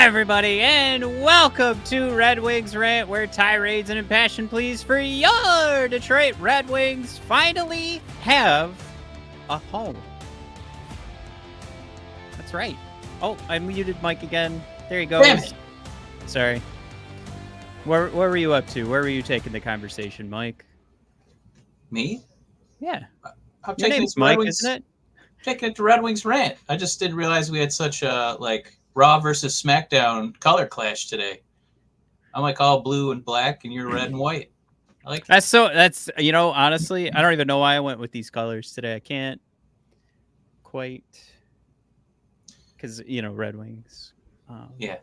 Hi, everybody, and welcome to Red Wings Rant, where tirades and impassioned pleas for your Detroit Red Wings finally have a home. That's right. Oh, I muted Mike again. There he goes. Damn it. Sorry. Where were you up to? Where were you taking the conversation, Mike? Me? Yeah. I'm Your taking name's it to Red Mike, Wings, isn't it? taking it to Red Wings Rant. I just didn't realize we had such a Raw versus SmackDown color clash today. I'm like all blue and black, and you're red and white. I like it. That's honestly, I don't even know why I went with these colors today. I can't quite, because Red Wings. Yeah.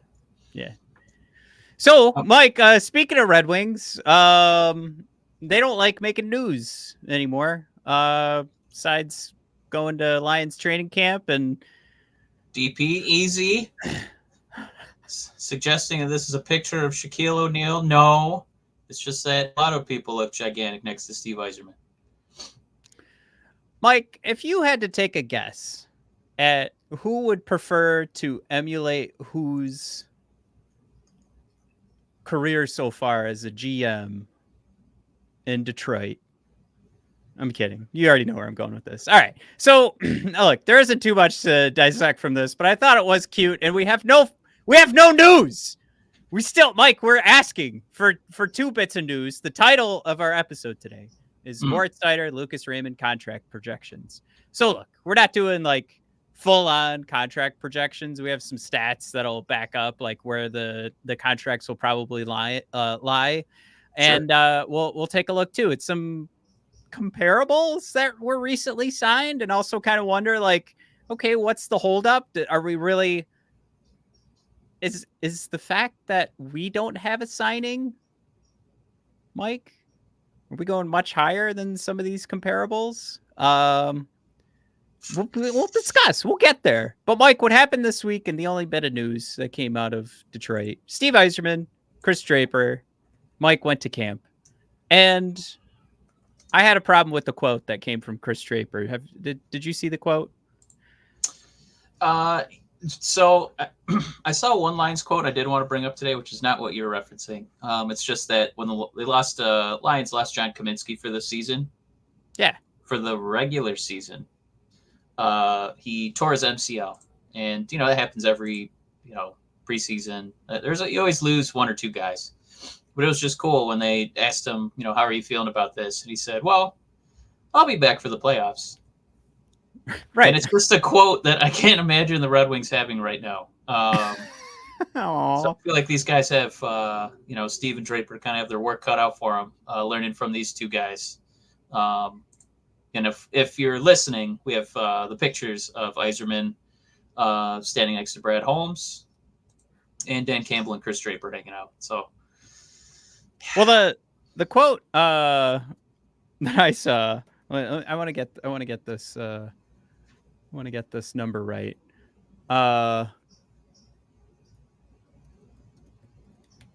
So, Mike, speaking of Red Wings, they don't like making news anymore. Besides going to Lions training camp and DP easy. Suggesting that this is a picture of Shaquille O'Neal. No, it's just that a lot of people look gigantic next to Steve Yzerman. Mike, if you had to take a guess at who would prefer to emulate whose career so far as a GM in Detroit. I'm kidding. You already know where I'm going with this. All right. So, look, there isn't too much to dissect from this, but I thought it was cute, and we have no news. We still, Mike, we're asking for 2 bits of news. The title of our episode today is Moritz Seider, Lucas Raymond contract projections. So, look, we're not doing like full-on contract projections. We have some stats that'll back up like where the contracts will probably lie. And Sure. we'll take a look too at some comparables that were recently signed, and also kind of wonder like, okay, what's the holdup? Are we really? Is the fact that we don't have a signing, Mike? Are we going much higher than some of these comparables? We'll discuss. We'll get there. But Mike, what happened this week, and the only bit of news that came out of Detroit: Steve Yzerman, Chris Draper, Mike went to camp, and I had a problem with the quote that came from Chris Draper. Did you see the quote? So I saw one Lions quote I did want to bring up today, which is not what you're referencing. It's just that when they lost Lions lost John Kaminsky for the season. Yeah. For the regular season, he tore his MCL, and that happens every preseason. You always lose 1 or 2 guys. But it was just cool when they asked him, how are you feeling about this? And he said, well, I'll be back for the playoffs. Right. And it's just a quote that I can't imagine the Red Wings having right now. So I feel like these guys have, Steve and Draper kind of have their work cut out for them, learning from these 2 guys. And if you're listening, we have the pictures of Yzerman standing next to Brad Holmes and Dan Campbell and Chris Draper hanging out. So. Well, the quote that I saw, I want to get this number right. The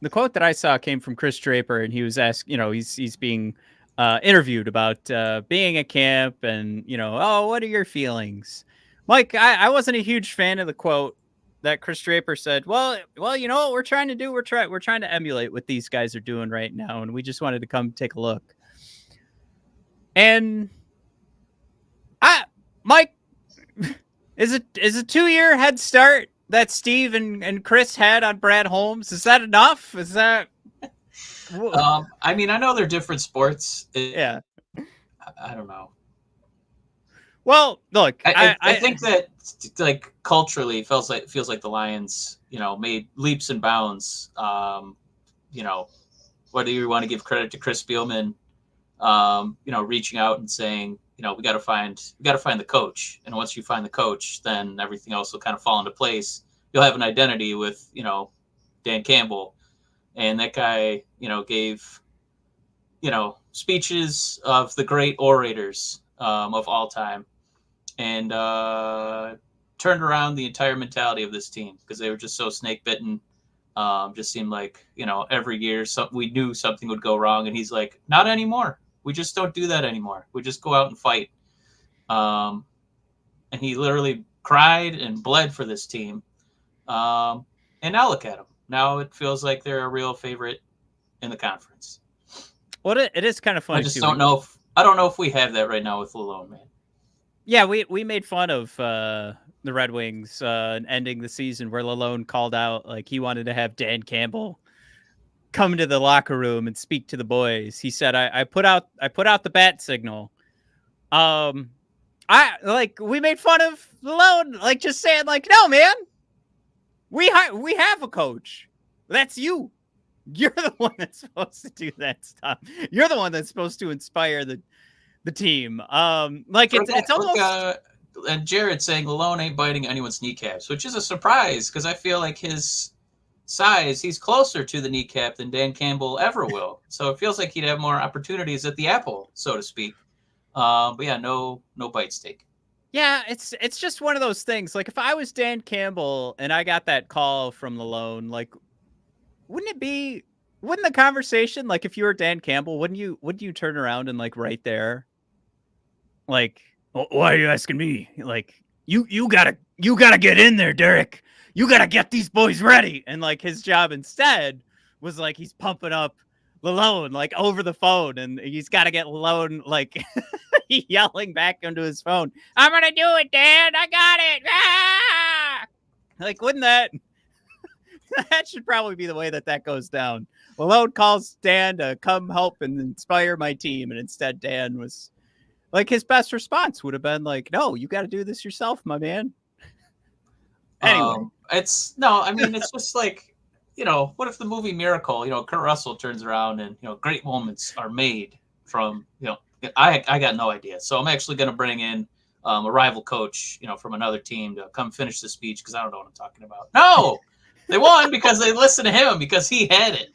quote that I saw came from Chris Draper, and he was asked, he's being interviewed about being at camp, and what are your feelings, Mike? I wasn't a huge fan of the quote that Chris Draper said. Well, you know what we're trying to do? We're trying to emulate what these guys are doing right now, and we just wanted to come take a look. And Mike, is a 2-year head start that Steve and Chris had on Brad Holmes? Is that enough? Is that? I mean, I know they're different sports. Yeah. I don't know. Well, look, I think that like culturally feels like the Lions, made leaps and bounds. Whether you want to give credit to Chris Spielman, reaching out and saying, we got to find the coach, and once you find the coach, then everything else will kind of fall into place. You'll have an identity with Dan Campbell, and that guy gave speeches of the great orators of all time. And turned around the entire mentality of this team because they were just so snake bitten. Just seemed like, every year we knew something would go wrong. And he's like, not anymore. We just don't do that anymore. We just go out and fight. And he literally cried and bled for this team. And And now look at them. Now it feels like they're a real favorite in the conference. Well, it is kind of funny. I just don't know if we have that right now with Lalone, man. Yeah, we made fun of the Red Wings ending the season where Lalone called out like he wanted to have Dan Campbell come into the locker room and speak to the boys. He said, "I put out the bat signal." We made fun of Lalone, like just saying like, "No, man, we have a coach. That's you. You're the one that's supposed to do that stuff. You're the one that's supposed to inspire the team." It's almost. And Jared saying Lalone ain't biting anyone's kneecaps, which is a surprise because I feel like his size, he's closer to the kneecap than Dan Campbell ever will. So it feels like he'd have more opportunities at the apple, so to speak. But yeah, no bite steak. Yeah, it's just one of those things. Like if I was Dan Campbell and I got that call from Lalone, like wouldn't the conversation, like if you were Dan Campbell, wouldn't you turn around and like right there, like, why are you asking me? Like you gotta get in there, Derek. You gotta get these boys ready. And like his job instead was like he's pumping up Lalone like over the phone, and he's got to get Lalone like yelling back into his phone, "I'm gonna do it, Dad. I got it." Ah! Like, wouldn't that should probably be the way that goes down. Lalone calls Dan to come help and inspire my team, and instead Dan was like, his best response would have been like, "No, you got to do this yourself, my man." Anyway, it's just like, what if the movie Miracle, Kurt Russell turns around and, great moments are made from, I got no idea. So I'm actually going to bring in a rival coach, from another team to come finish the speech because I don't know what I'm talking about. No, they won because they listened to him because he had it,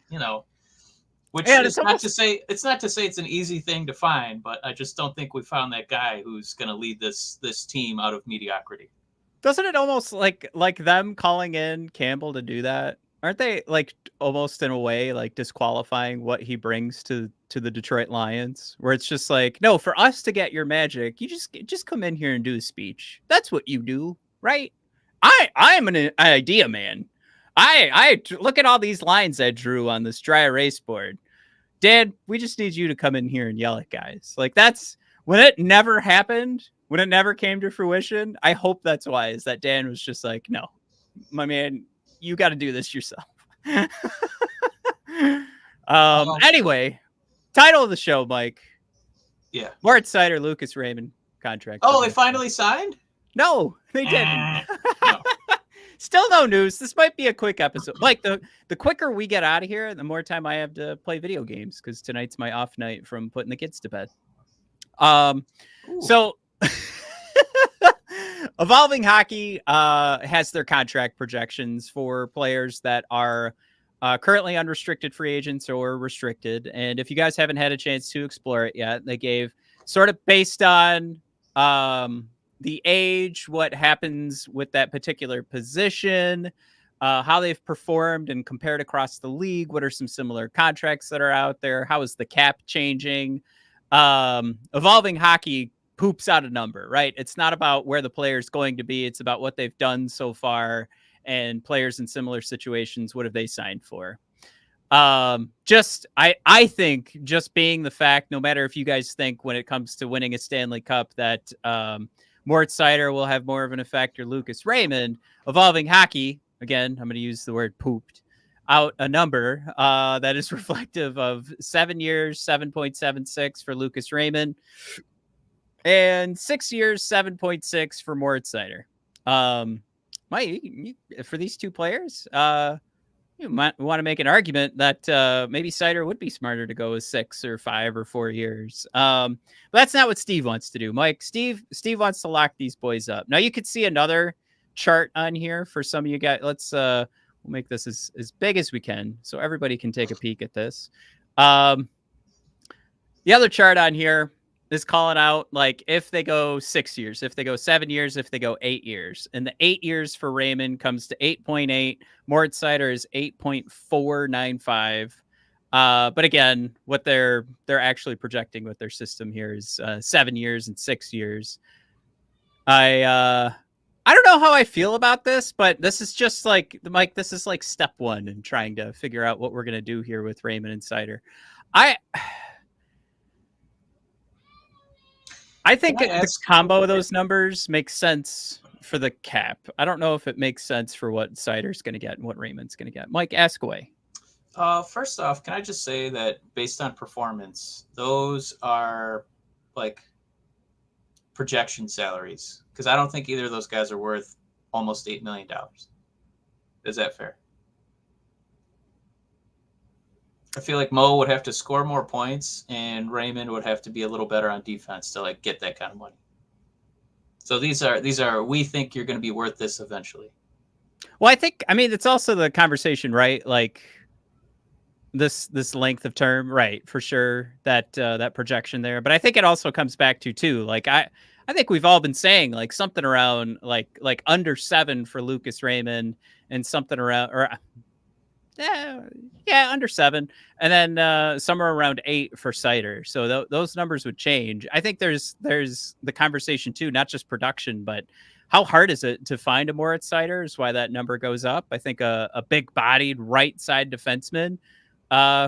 which is not to say it's an easy thing to find, but I just don't think we found that guy who's going to lead this team out of mediocrity. Doesn't it almost like them calling in Campbell to do that? Aren't they like almost in a way like disqualifying what he brings to the Detroit Lions? Where it's just like, no, for us to get your magic, you just come in here and do a speech. That's what you do, right? I'm an idea man. I look at all these lines I drew on this dry erase board. Dad, we just need you to come in here and yell at guys. Like that's when it never happened. When it never came to fruition, I hope that's why, is that Dan was just like, no, my man, you got to do this yourself. Anyway, title of the show, Mike. Yeah. Moritz Seider, Lucas Raymond contract. Oh, they finally signed? No, they didn't. No. Still no news. This might be a quick episode. Like the quicker we get out of here, the more time I have to play video games because tonight's my off night from putting the kids to bed. So Evolving Hockey has their contract projections for players that are currently unrestricted free agents or restricted. And if you guys haven't had a chance to explore it yet, they gave sort of based on the age, what happens with that particular position, how they've performed and compared across the league. What are some similar contracts that are out there? How is the cap changing? Evolving Hockey poops out a number, right? It's not about where the player's going to be. It's about what they've done so far, and players in similar situations, what have they signed for? I think just being the fact, no matter if you guys think when it comes to winning a Stanley Cup that Moritz Seider will have more of an effect or Lucas Raymond, Evolving Hockey, again, I'm going to use the word pooped, out a number that is reflective of 7 years, 7.76 for Lucas Raymond, and 6 years, 7.6 for Moritz Seider. For these two players, you might want to make an argument that maybe Seider would be smarter to go with 6 or 5 or 4 years. But that's not what Steve wants to do. Mike, Steve wants to lock these boys up. Now you could see another chart on here for some of you guys. Let's we'll make this as big as we can so everybody can take a peek at this. The other chart on here is calling out like if they go 6 years, if they go 7 years, if they go 8 years. And the 8 years for Raymond comes to 8.8. Moritz Seider is 8.495. But again, what they're actually projecting with their system here is 7 years and 6 years. I I don't know how I feel about this, but this is just like Mike. This is like step one in trying to figure out what we're gonna do here with Raymond and Seider. I think the combo of those numbers makes sense for the cap. I don't know if it makes sense for what Seider's going to get and what Raymond's going to get. Mike, ask away. First off, can I just say that based on performance, those are like projection salaries, because I don't think either of those guys are worth almost $8 million. Is that fair? I feel like Mo would have to score more points, and Raymond would have to be a little better on defense to like get that kind of money. So these are we think you're going to be worth this eventually. Well, I mean it's also the conversation, right? Like this length of term, right? For sure, that projection there. But I think it also comes back to too, like I think we've all been saying like something around like under 7 for Lucas Raymond and something around or under 7, and then somewhere around 8 for Seider. So those numbers would change. I think there's the conversation too, not just production, but how hard is it to find a Moritz Seider is why that number goes up. I think a big-bodied right side defenseman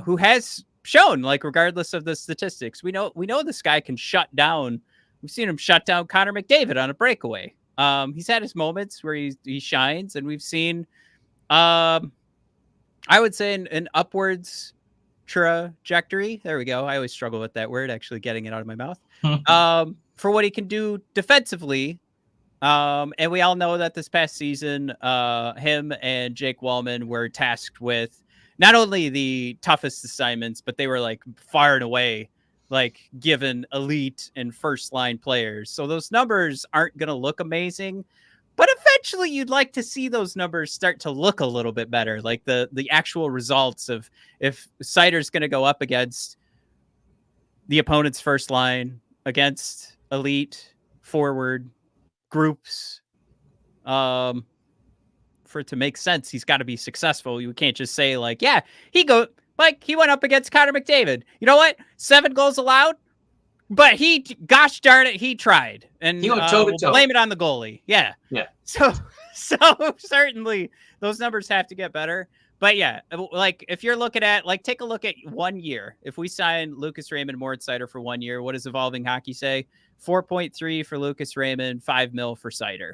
who has shown, like regardless of the statistics, we know this guy can shut down. We've seen him shut down Connor McDavid on a breakaway. He's had his moments where he shines, and we've seen. I would say an upwards trajectory. There we go. I always struggle with that word, actually getting it out of my mouth. For what he can do defensively. And we all know that this past season, him and Jake Wallman were tasked with not only the toughest assignments, but they were like far and away, like given elite and first line players. So those numbers aren't going to look amazing. But eventually you'd like to see those numbers start to look a little bit better, like the actual results of if Seider's going to go up against the opponent's first line, against elite forward groups. For it to make sense, he's got to be successful. You can't just say like, yeah, he went up against Connor McDavid. You know what? 7 goals allowed. But gosh darn it, he tried, and he went toe-to-toe. Blame it on the goalie. Yeah. So certainly those numbers have to get better. But yeah, like if you're looking at take a look at 1 year. If we sign Lucas Raymond, Moritz Seider for 1 year, what does Evolving Hockey say? 4.3 for Lucas Raymond, $5 million for Seider.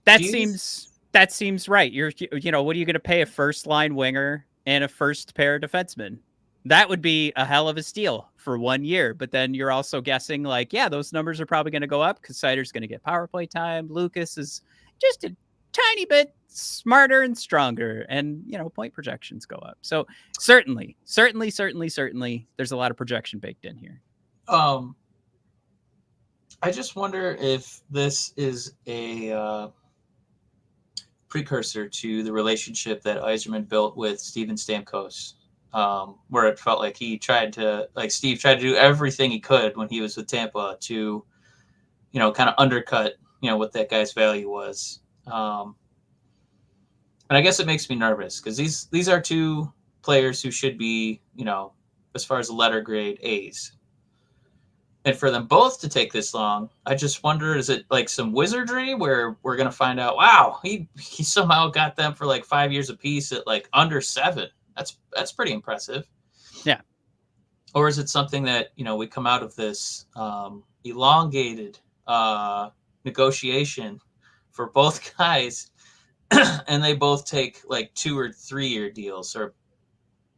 That seems right. What are you going to pay a first line winger and a first pair defenseman? That would be a hell of a steal for 1 year. But then you're also guessing like, yeah, those numbers are probably going to go up because Seider's going to get power play time. Lucas is just a tiny bit smarter and stronger, and point projections go up. So certainly there's a lot of projection baked in here. I just wonder if this is a precursor to the relationship that Yzerman built with Steven Stamkos. Where it felt like Steve tried to do everything he could when he was with Tampa to, kind of undercut, what that guy's value was. And I guess it makes me nervous because these are 2 players who should be, as far as the letter grade, A's. And for them both to take this long, I just wonder, is it like some wizardry where we're going to find out, wow, he somehow got them for like 5 years apiece at like under 7. That's pretty impressive. Yeah. Or is it something that, we come out of this elongated negotiation for both guys and they both take like 2 or 3 year deals, or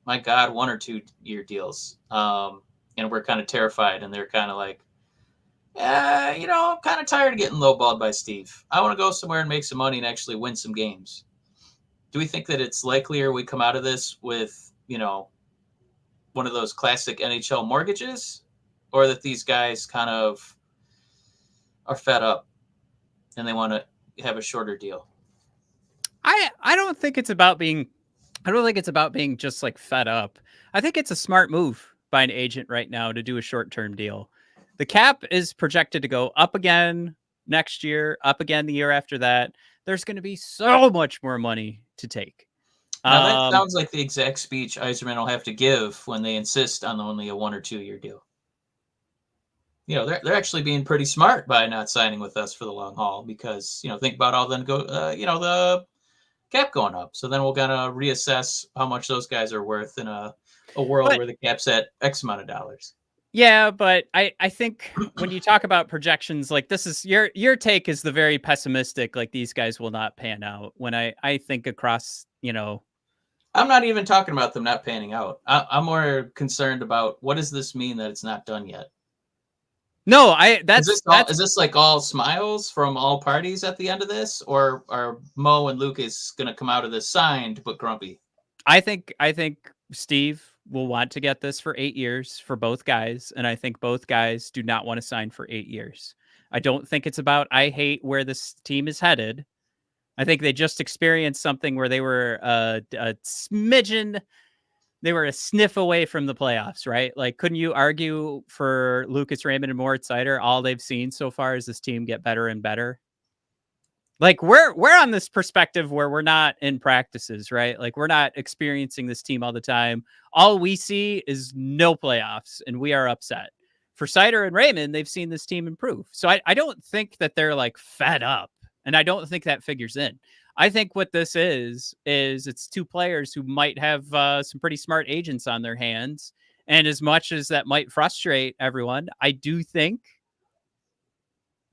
my God, 1 or 2 year deals. And we're kind of terrified, and they're kind of like, I'm kind of tired of getting lowballed by Steve. I want to go somewhere and make some money and actually win some games. Do we think that it's likelier we come out of this with, one of those classic NHL mortgages, or that these guys kind of are fed up and they want to have a shorter deal? I don't think it's about being just like fed up. I think it's a smart move by an agent right now to do a short-term deal. The cap is projected to go up again next year, up again the year after that. There's going to be so much more money to take. Now that sounds like the exact speech Yzerman will have to give when they insist on only a 1 or 2 year deal. they're actually being pretty smart by not signing with us for the long haul because, think about all them the cap going up. So then we're going to reassess how much those guys are worth in a world where the cap's at X amount of dollars. Yeah, but I think when you talk about projections, like this is your take is the very pessimistic, like these guys will not pan out. When I think across, I'm not even talking about them not panning out. I'm more concerned about what does this mean that it's not done yet? No, is this like all smiles from all parties at the end of this, or are Mo and Lucas going to come out of this signed but grumpy? I think Steve will want to get this for 8 years for both guys, and I think both guys do not want to sign for 8 years. I don't think it's about I hate where this team is headed. I think they just experienced something where they were a smidgen, they were a sniff away from the playoffs, right? Like, couldn't you argue for Lucas Raymond and Moritz Seider? All they've seen so far is this team get better and better. Like we're on this perspective where we're not in practices, right? Like we're not experiencing this team all the time. All we see is no playoffs, and we are upset. For Seider and Raymond, they've seen this team improve. So I don't think that they're like fed up, and I don't think that figures in. I think what this is it's two players who might have some pretty smart agents on their hands. And as much as that might frustrate everyone, I do think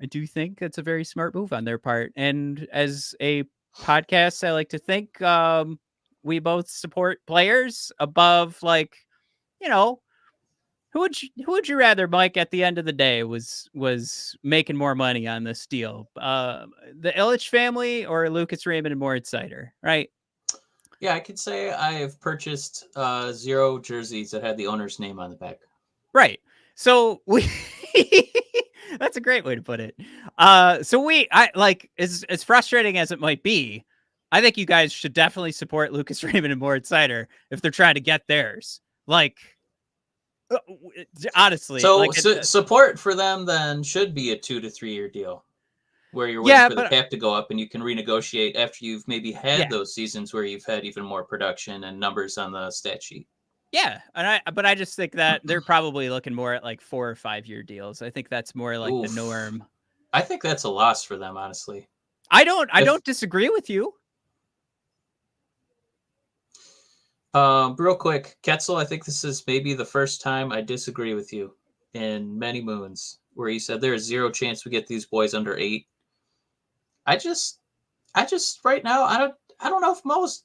it's a very smart move on their part. And as a podcast, I like to think we both support players above, like, who would you rather, Mike, at the end of the day was making more money on this deal? The Illich family or Lucas Raymond and Moritz Seider, right? Yeah, I could say I have purchased 0 jerseys that had the owner's name on the back. Right. So we that's a great way to put it. So I like as frustrating as it might be, I think you guys should definitely support Lucas Raymond and Moritz Seider if they're trying to get theirs. Like, honestly, so, like support for them then should be a 2 to 3 year deal where you're waiting for the cap to go up and you can renegotiate after you've maybe had those seasons where you've had even more production and numbers on the stat sheet. Yeah, but I just think that they're probably looking more at like 4 or 5 year deals. I think that's more like the norm. I think that's a loss for them, honestly. I don't disagree with you. Real quick, Ketzel, I think this is maybe the first time I disagree with you in many moons, where you said there is 0 chance we get these boys under 8. I just right now I don't know if Mo's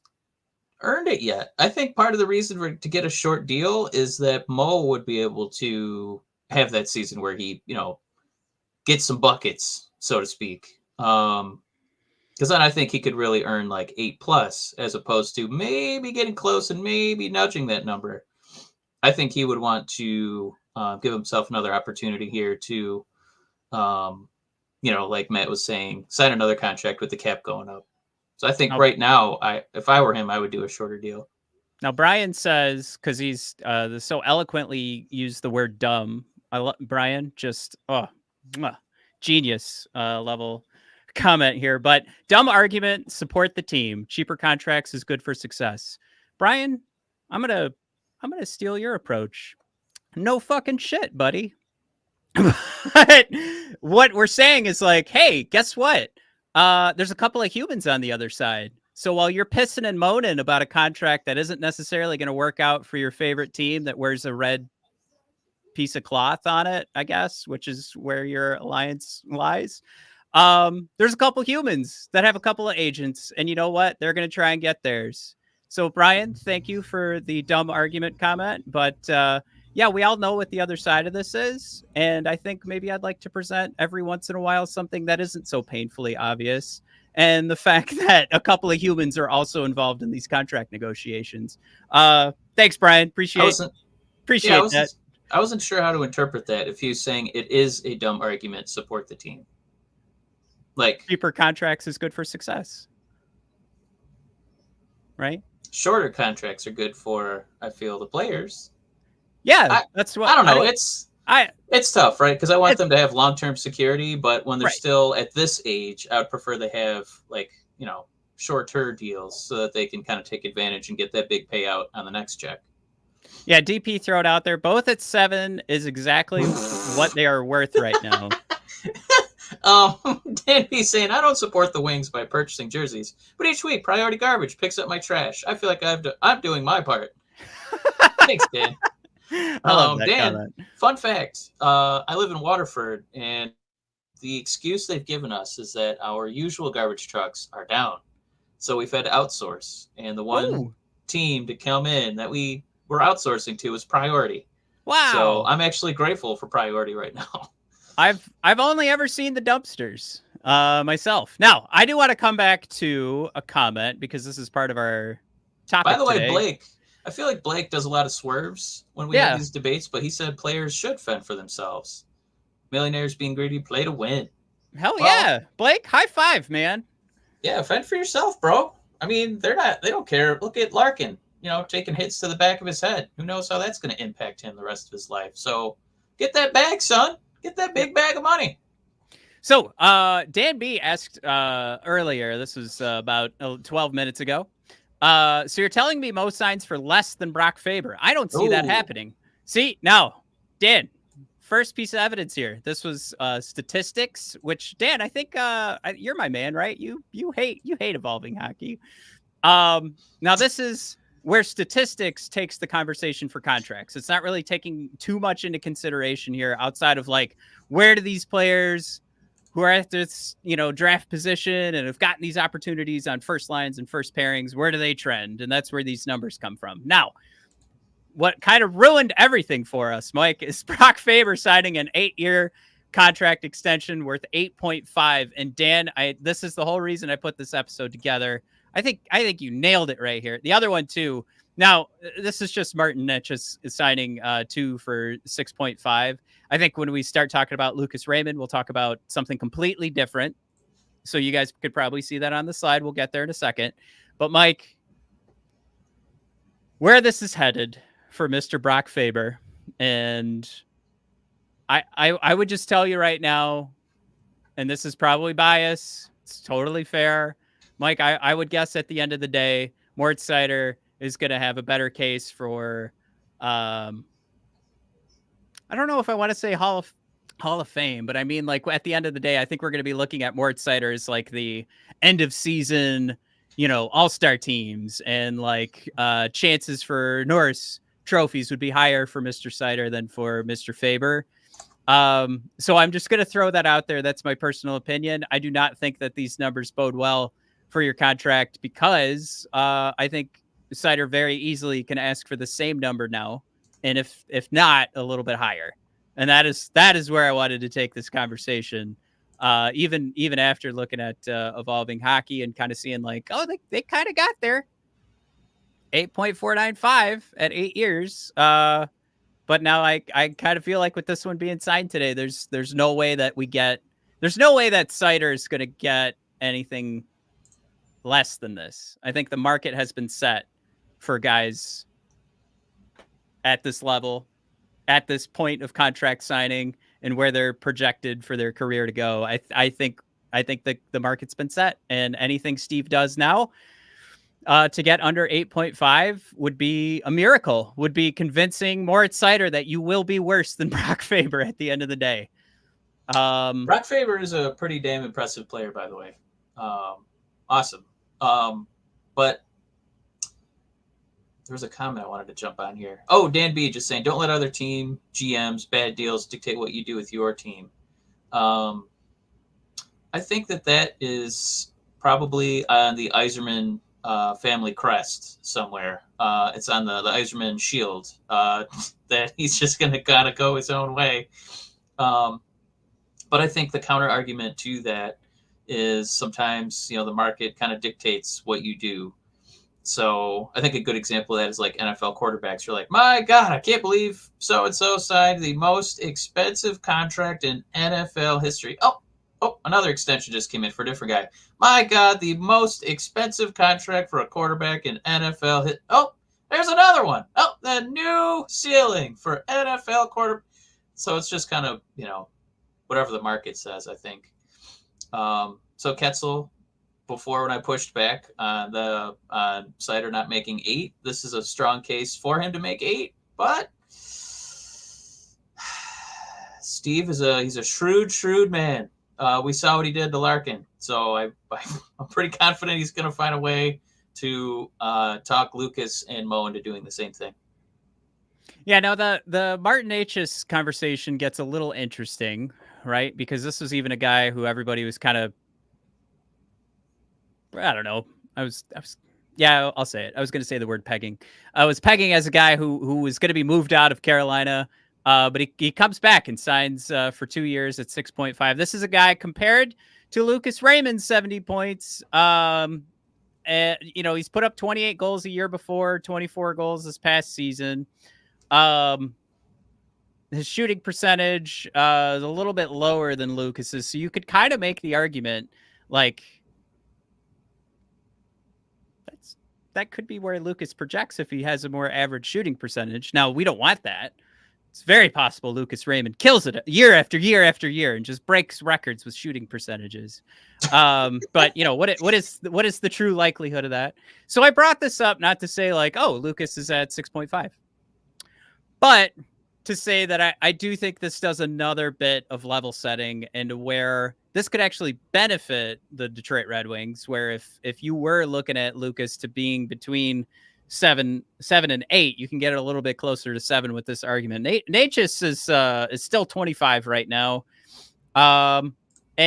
earned it yet. I think part of the reason to get a short deal is that Mo would be able to have that season where he, gets some buckets, so to speak. Because then I think he could really earn like 8+ as opposed to maybe getting close and maybe nudging that number. I think he would want to give himself another opportunity here to, like Matt was saying, sign another contract with the cap going up. So I think right now, if I were him, I would do a shorter deal. Now, Brian says, because he's so eloquently used the word dumb. Brian, just, genius level comment here. But dumb argument, support the team. Cheaper contracts is good for success. Brian, I'm gonna steal your approach. No fucking shit, buddy. But what we're saying is like, hey, guess what? There's a couple of humans on the other side. So while you're pissing and moaning about a contract that isn't necessarily going to work out for your favorite team that wears a red piece of cloth on it, I guess, which is where your alliance lies. There's a couple humans that have a couple of agents, and you know what? They're going to try and get theirs. So Brian, thank you for the dumb argument comment. But yeah, we all know what the other side of this is. And I think maybe I'd like to present every once in a while something that isn't so painfully obvious. And the fact that a couple of humans are also involved in these contract negotiations. Thanks, Brian. Appreciate that. I wasn't sure how to interpret that. If he was saying it is a dumb argument, support the team. Like, cheaper contracts is good for success. Right? Shorter contracts are good for, I feel, the players. Yeah, that's what I don't know. It's tough, right? Because I want them to have long-term security, but when they're still at this age, I would prefer they have shorter deals so that they can kind of take advantage and get that big payout on the next check. Yeah, DP throw it out there. Both at 7 is exactly what they are worth right now. Dan B saying, I don't support the Wings by purchasing jerseys, but each week Priority Garbage picks up my trash. I feel like I'm doing my part. Thanks, Dan. I love that Dan, comment. fun fact. I live in Waterford, and the excuse they've given us is that our usual garbage trucks are down. So we've had to outsource. And the one team to come in that we were outsourcing to was Priority. Wow. So I'm actually grateful for Priority right now. I've only ever seen the dumpsters myself. Now, I do want to come back to a comment because this is part of our topic By the way, today. Blake, I feel like Blake does a lot of swerves when we have these debates, but he said players should fend for themselves. Millionaires being greedy, play to win. Hell yeah. Blake, high five, man. Yeah, fend for yourself, bro. I mean, they don't care. Look at Larkin, taking hits to the back of his head. Who knows how that's going to impact him the rest of his life. So get that bag, son. Get that big bag of money. So Dan B asked earlier, this was about 12 minutes ago. So you're telling me Mo signs for less than Brock Faber. I don't see that happening. See, now, Dan, first piece of evidence here. This was statistics, which, Dan, I think you're my man, right? You hate evolving hockey. Now, this is where statistics takes the conversation for contracts. It's not really taking too much into consideration here outside of like, where do these players who are at this, draft position and have gotten these opportunities on first lines and first pairings, where do they trend? And that's where these numbers come from. Now, what kind of ruined everything for us, Mike, is Brock Faber signing an 8-year contract extension worth 8.5. And Dan, this is the whole reason I put this episode together. I think you nailed it right here. The other one too. Now, this is just Martin Necas is signing 2 for 6.5. I think when we start talking about Lucas Raymond, we'll talk about something completely different. So you guys could probably see that on the slide. We'll get there in a second. But Mike, where this is headed for Mr. Brock Faber, and I would just tell you right now, and this is probably bias. It's totally fair. Mike, I would guess at the end of the day, Moritz Seider is going to have a better case for, I don't know if I want to say Hall of Fame, but I mean, like at the end of the day, I think we're going to be looking at Moritz Seider as like the end of season, all-star teams, and like chances for Norris trophies would be higher for Mr. Seider than for Mr. Faber. So I'm just going to throw that out there. That's my personal opinion. I do not think that these numbers bode well for your contract because I think Seider very easily can ask for the same number now, and if not, a little bit higher. And that is where I wanted to take this conversation. Even after looking at evolving hockey and kind of seeing like, oh, they kind of got there. 8.495 at 8 years. But now I kind of feel like with this one being signed today, there's no way that Seider is going to get anything less than this. I think the market has been set for guys at this level, at this point of contract signing, and where they're projected for their career to go. I think the market's been set, and anything Steve does now to get under 8.5 would be a miracle, would be convincing Moritz Seider that you will be worse than Brock Faber at the end of the day. Brock Faber is a pretty damn impressive player, by the way. Awesome. But there was a comment I wanted to jump on here. Oh, Dan B just saying, don't let other team GMs, bad deals dictate what you do with your team. I think that is probably on the Yzerman family crest somewhere. It's on the Yzerman shield that he's just going to kind of go his own way. But I think the counter argument to that is sometimes, the market kind of dictates what you do. So I think a good example of that is like NFL quarterbacks. You're like, my God, I can't believe so-and-so signed the most expensive contract in NFL history. Oh, another extension just came in for a different guy. My God, the most expensive contract for a quarterback in NFL. Oh, there's another one. Oh, the new ceiling for NFL quarterback. So it's just kind of, whatever the market says, I think. So Ketzel, before when I pushed back on the Seider not making 8. This is a strong case for him to make 8, but Steve is he's a shrewd man. We saw what he did to Larkin, so I'm pretty confident he's going to find a way to talk Lucas and Mo into doing the same thing. Yeah, no, the Martin Necas conversation gets a little interesting, right? Because this was even a guy who everybody was kind of, I don't know. Yeah, I'll say it. I was going to say the word pegging. I was pegging as a guy who was going to be moved out of Carolina, but he comes back and signs for 2 years at 6.5. This is a guy compared to Lucas Raymond's 70 points. And he's put up 28 goals a year before, 24 goals this past season. His shooting percentage is a little bit lower than Lucas's, so you could kind of make the argument like that could be where Lucas projects if he has a more average shooting percentage. Now, we don't want that. It's very possible Lucas Raymond kills it year after year after year and just breaks records with shooting percentages. But what is the true likelihood of that? So I brought this up not to say like, oh, Lucas is at 6.5. But to say that I do think this does another bit of level setting and where this could actually benefit the Detroit Red Wings, where if you were looking at Lucas to being between 7 and 8, you can get it a little bit closer to 7 with this argument. Necas is still 25 right now. And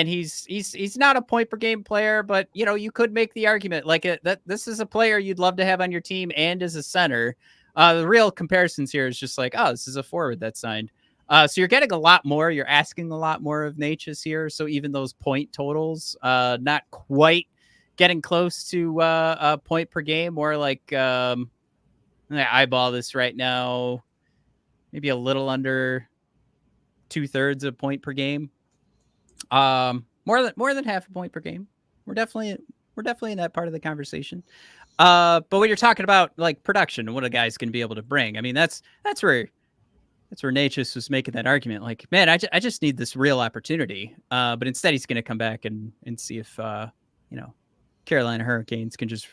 he's not a point per game player, but you could make the argument like that this is a player you'd love to have on your team and as a center. The real comparisons here is just like, oh, this is a forward that signed. So you're getting a lot more. You're asking a lot more of Necas here. So even those point totals, not quite getting close to a point per game, more like I eyeball this right now, maybe a little under 2/3 a point per game. More than half a point per game. We're definitely in that part of the conversation. But when you're talking about like production and what a guy's going to be able to bring, I mean, that's where Necas was making that argument. Like, man, I just need this real opportunity. But instead he's going to come back and see if, Carolina Hurricanes can just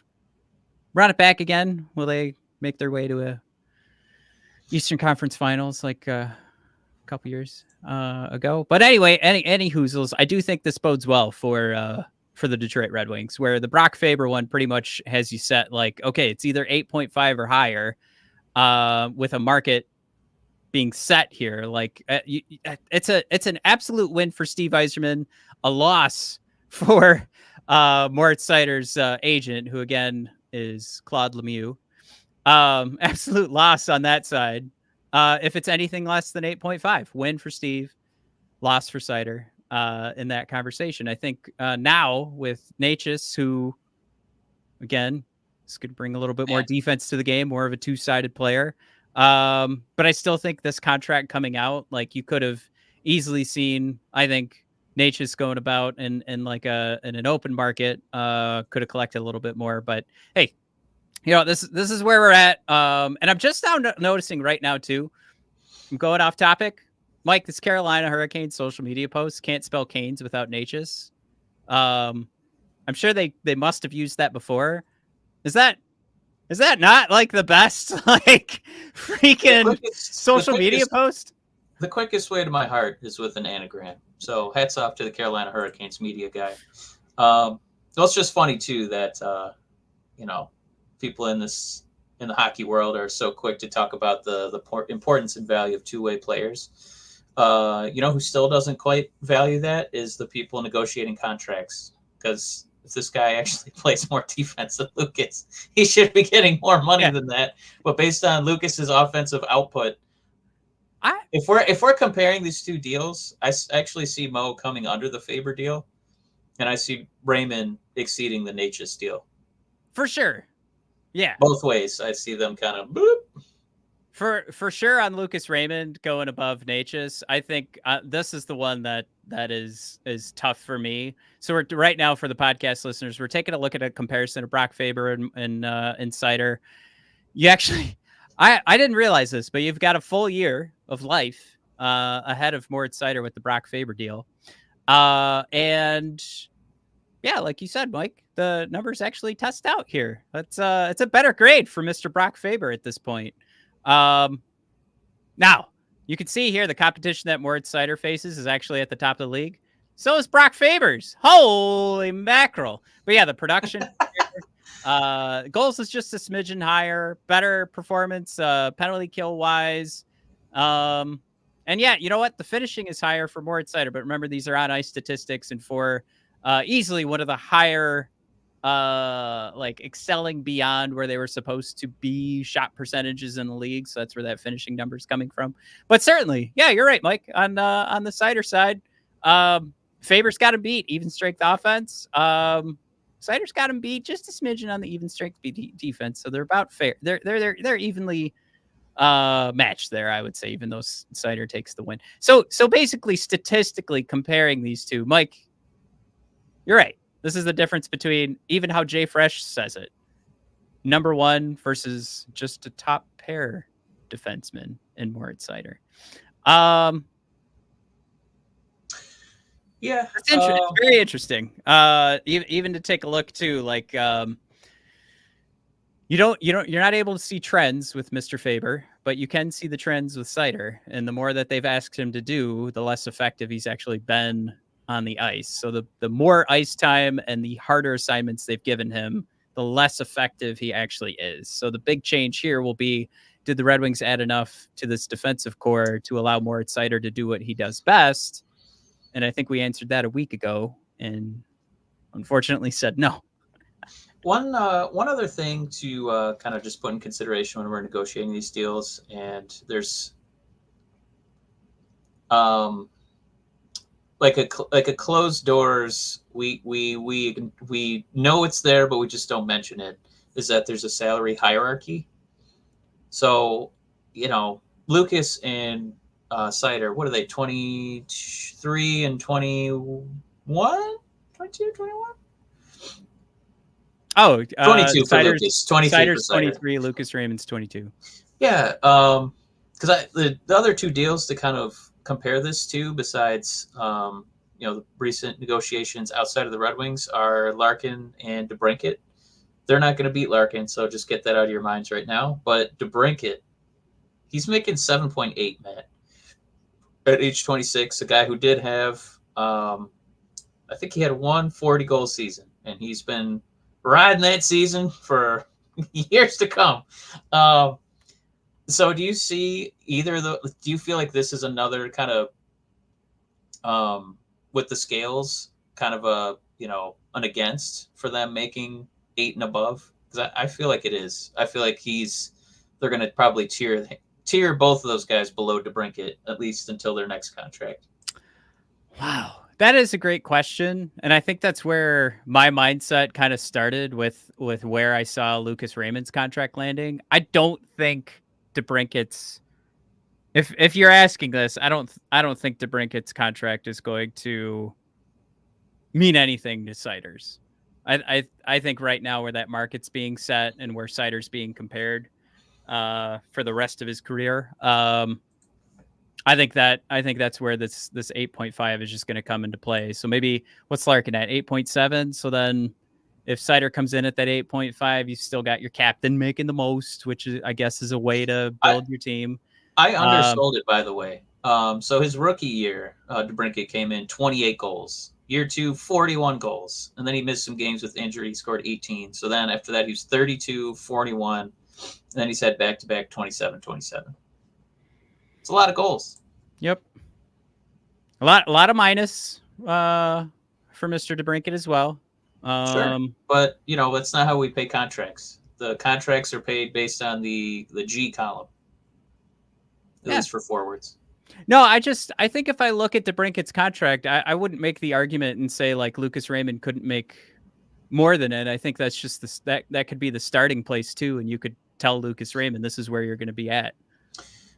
run it back again. Will they make their way to a Eastern Conference Finals like a couple years ago? But anyway, any hoozles, I do think this bodes well for the Detroit Red Wings, where the Brock Faber one pretty much has you set like, okay, it's either 8.5 or higher, with a market being set here. Like it's an absolute win for Steve Yzerman, a loss for Moritz Seider's agent, who again is Claude Lemieux. Absolute loss on that side. If it's anything less than 8.5, win for Steve, loss for Seider. In that conversation, I think now with Necas, who again is going to bring a little bit more defense to the game, more of a two-sided player. But I still think this contract coming out, like you could have easily seen, I think Necas going about in like in an open market, could have collected a little bit more. But hey, this is where we're at. And I'm just now noticing right now too. I'm going off topic. Mike, this Carolina Hurricanes social media post can't spell Canes without Necas. I'm sure they must have used that before. Is that not like the best like freaking social media post? The quickest way to my heart is with an anagram. So hats off to the Carolina Hurricanes media guy. It's just funny too that people in the hockey world are so quick to talk about the importance and value of two-way players. Who still doesn't quite value that is the people negotiating contracts. Because if this guy actually plays more defense than Lucas, he should be getting more money than that. But based on Lucas's offensive output, if we're comparing these two deals, I actually see Mo coming under the Faber deal, and I see Raymond exceeding the Necas deal. For sure. Yeah. Both ways, I see them kind of boop. For sure on Lucas Raymond going above Necas. I think this is the one that is tough for me. So we're right now for the podcast listeners, we're taking a look at a comparison of Brock Faber and Seider. You actually, I didn't realize this, but you've got a full year of life ahead of Moritz Seider with the Brock Faber deal. And yeah, like you said, Mike, the numbers actually test out here. It's a better grade for Mr. Brock Faber at this point. Now, you can see here the competition that Moritz Seider faces is actually at the top of the league. So is Brock Faber's. Holy mackerel. But yeah, the production goals is just a smidgen higher, better performance, penalty kill wise. And yeah, you know what? The finishing is higher for Moritz Seider, but remember, these are on ice statistics, and for easily one of the higher like excelling beyond where they were supposed to be shot percentages in the league. So that's where that finishing number is coming from. But certainly, yeah, you're right, Mike. On the Seider side, Faber's got him beat. Even strength offense. Seider's got him beat just a smidgen on the even strength defense. So they're about fair. They're evenly matched there, I would say, even though Seider takes the win. So basically, statistically comparing these two, Mike, you're right. This is the difference between even how Jay Fresh says it. Number one versus just a top pair defenseman in Moritz Seider. Yeah, it's very interesting. Even to take a look too, like you're not able to see trends with Mr. Faber, but you can see the trends with Seider. And the more that they've asked him to do, the less effective he's actually been on the ice. So the more ice time and the harder assignments they've given him, the less effective he actually is. So the big change here will be, did the Red Wings add enough to this defensive core to allow Moritz Seider to do what he does best? And I think we answered that a week ago and unfortunately said no. One other thing to kind of just put in consideration when we're negotiating these deals, and there's like a closed doors, we know it's there, but we just don't mention it, is that there's a salary hierarchy. So, Lucas and Seider, what are they, 23 and 21? 22, 21? Oh, 22 for Lucas, 23 Seider's for Seider. 23, Lucas Raymond's 22. Yeah, because the other two deals to kind of compare this to, besides the recent negotiations outside of the Red Wings, are Larkin and DeBrincat. They're not going to beat Larkin, so just get that out of your minds right now. But DeBrincat, he's making 7.8, Matt, at age 26. A guy who did have, I think he had one 40-goal season, and he's been riding that season for years to come. So do you see do you feel like this is another kind of, with the scales, kind of an against for them making 8 and above? Because I feel like it is. I feel like they're going to probably tier both of those guys below DeBrincat, at least until their next contract. Wow. That is a great question. And I think that's where my mindset kind of started with where I saw Lucas Raymond's contract landing. I don't think DeBrincat's, if you're asking this, I don't think DeBrincat's contract is going to mean anything to Seider's. I think right now where that market's being set and where Seider's being compared for the rest of his career, I think that's where this 8.5 is just going to come into play. So maybe what's Larkin at 8.7? So then if Seider comes in at that 8.5, you still got your captain making the most, which is, I guess, is a way to build your team. I undersold it, by the way. So his rookie year, DeBrincat came in 28 goals. Year 2, 41 goals. And then he missed some games with injury. He scored 18. So then after that, he was 32, 41. And then he's had back-to-back 27, 27. It's a lot of goals. Yep. A lot of minus for Mr. DeBrincat as well. Sure. But, that's not how we pay contracts. The contracts are paid based on the G column, at least for forwards. No, I think if I look at DeBrincat's contract, I wouldn't make the argument and say like Lucas Raymond couldn't make more than it. I think that's just that could be the starting place too, and you could tell Lucas Raymond this is where you're going to be at.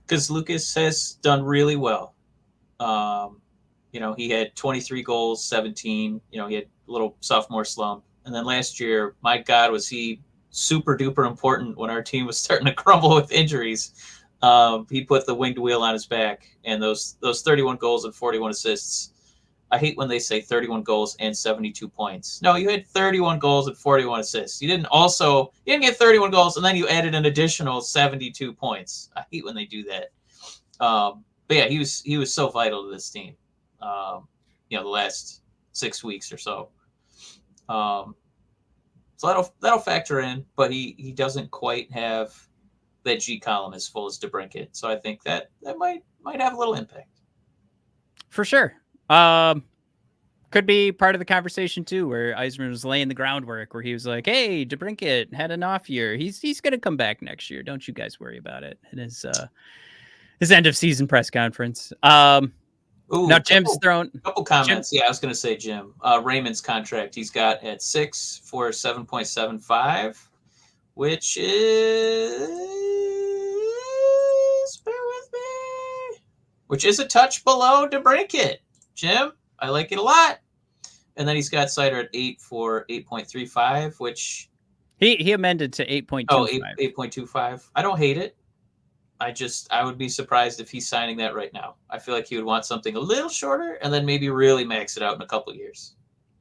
Because Lucas has done really well. He had 23 goals, 17. He had a little sophomore slump. And then last year, my God, was he super duper important when our team was starting to crumble with injuries. He put the winged wheel on his back, and those 31 goals and 41 assists I hate when they say 31 goals and 72 points. No, you had 31 goals and 41 assists. You didn't get 31 goals and then you added an additional 72 points. I hate when they do that. But yeah, he was so vital to this team. The last 6 weeks or so. So that'll factor in, but he doesn't quite have that G column as full as DeBrincat. So I think that might have a little impact. For sure. Could be part of the conversation too, where Yzerman was laying the groundwork, where he was like, "Hey, DeBrincat had an off year. He's going to come back next year. Don't you guys worry about it." In his end of season press conference. Now Jim's thrown a couple comments. Jim, I was going to say Jim. Raymond's contract he's got at 6 for 7.75, which is bear with me, which is a touch below DeBrincat. Jim, I like it a lot. And then he's got Seider at 8 for 8.35, which he amended to 8.25. Oh, 8.25. I don't hate it. I would be surprised if he's signing that right now. I feel like he would want something a little shorter and then maybe really max it out in a couple of years.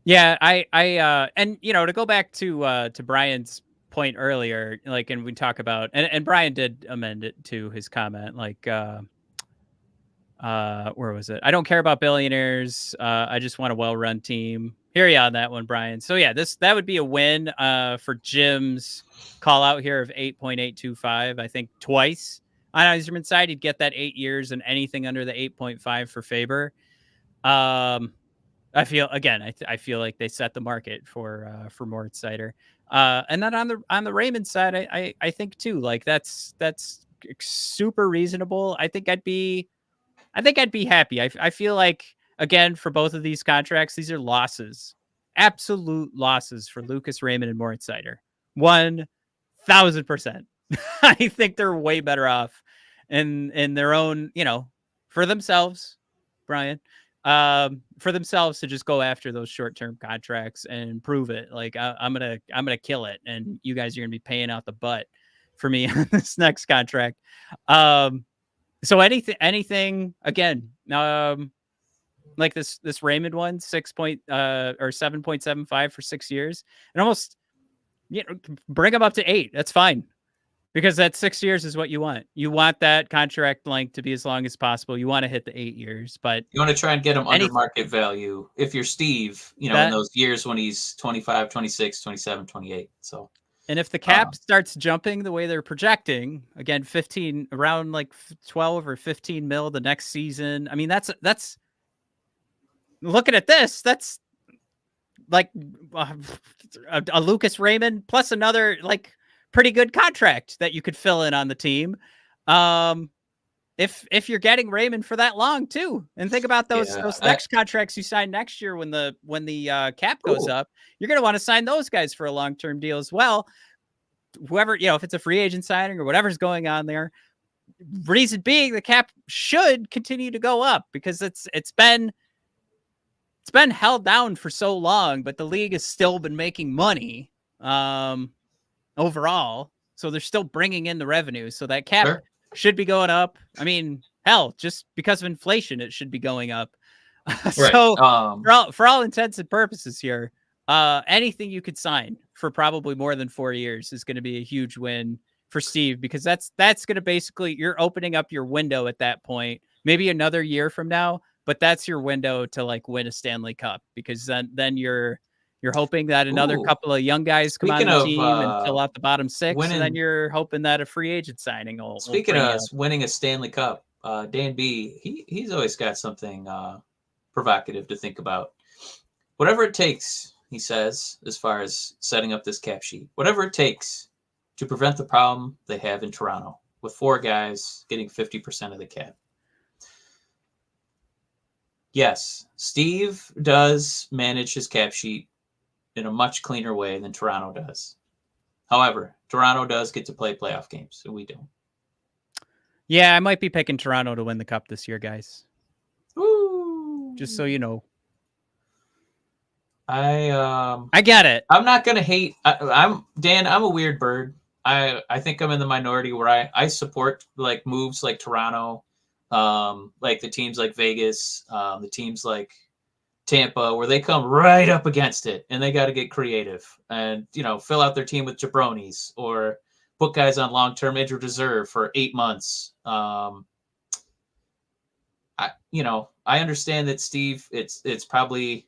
Yeah, and to go back to Brian's point earlier, like, and we talk about, and Brian did amend it to his comment, like, where was it? I don't care about billionaires. I just want a well-run team. Hear you on that one, Brian. So yeah, that would be a win for Jim's call out here of 8.825. I think twice. On Yzerman's side, he'd get that 8 years and anything under the 8.5 for Faber. I feel like they set the market for Moritz Seider. And then on the Raymond side, I think too, like that's super reasonable. I think I'd be happy. I feel like, again, for both of these contracts, these are losses, absolute losses for Lucas Raymond and Moritz Seider. 1,000%. I think they're way better off in their own, for themselves, Brian, for themselves to just go after those short-term contracts and prove it. Like I'm gonna kill it, and you guys are gonna be paying out the butt for me on this next contract. So anything again, like this Raymond one, 7.75 for 6 years, and almost, bring them up to 8. That's fine. Because that 6 years is what you want. You want that contract length to be as long as possible. You want to hit the 8 years, but you want to try and get him under market value. If you're Steve, in those years when he's 25, 26, 27, 28. So, and if the cap starts jumping the way they're projecting, again, 15 around like 12 or 15 mil the next season. I mean, that's looking at this. That's like a Lucas Raymond plus another like pretty good contract that you could fill in on the team. If you're getting Raymond for that long too, and think about those next contracts you sign next year when the cap goes up, you're going to want to sign those guys for a long-term deal as well. Whoever, if it's a free agent signing or whatever's going on there, reason being the cap should continue to go up because it's been held down for so long, but the league has still been making money. Overall, so they're still bringing in the revenue, so that cap should be going up. I mean, hell, just because of inflation, it should be going up. So for all intents and purposes here, anything you could sign for probably more than 4 years is going to be a huge win for Steve, because that's going to basically, you're opening up your window at that point, maybe another year from now, but that's your window to like win a Stanley Cup, because then you're hoping that another couple of young guys come on the team and fill out the bottom 6, and then you're hoping that a free agent signing will. Speaking of winning a Stanley Cup, Dan B, he's always got something provocative to think about. Whatever it takes, he says, as far as setting up this cap sheet, whatever it takes to prevent the problem they have in Toronto with 4 guys getting 50% of the cap. Yes, Steve does manage his cap sheet in a much cleaner way than Toronto does. However, Toronto does get to play playoff games, so we don't. Yeah, I might be picking Toronto to win the cup this year, guys. Ooh. Just so you know. I get it. I'm not gonna hate. I'm a weird bird. I think I'm in the minority where I support like moves like Toronto, like the teams like Vegas, the teams like Tampa, where they come right up against it and they got to get creative and, fill out their team with jabronis or put guys on long-term injured reserve for 8 months. I understand that, Steve, it's probably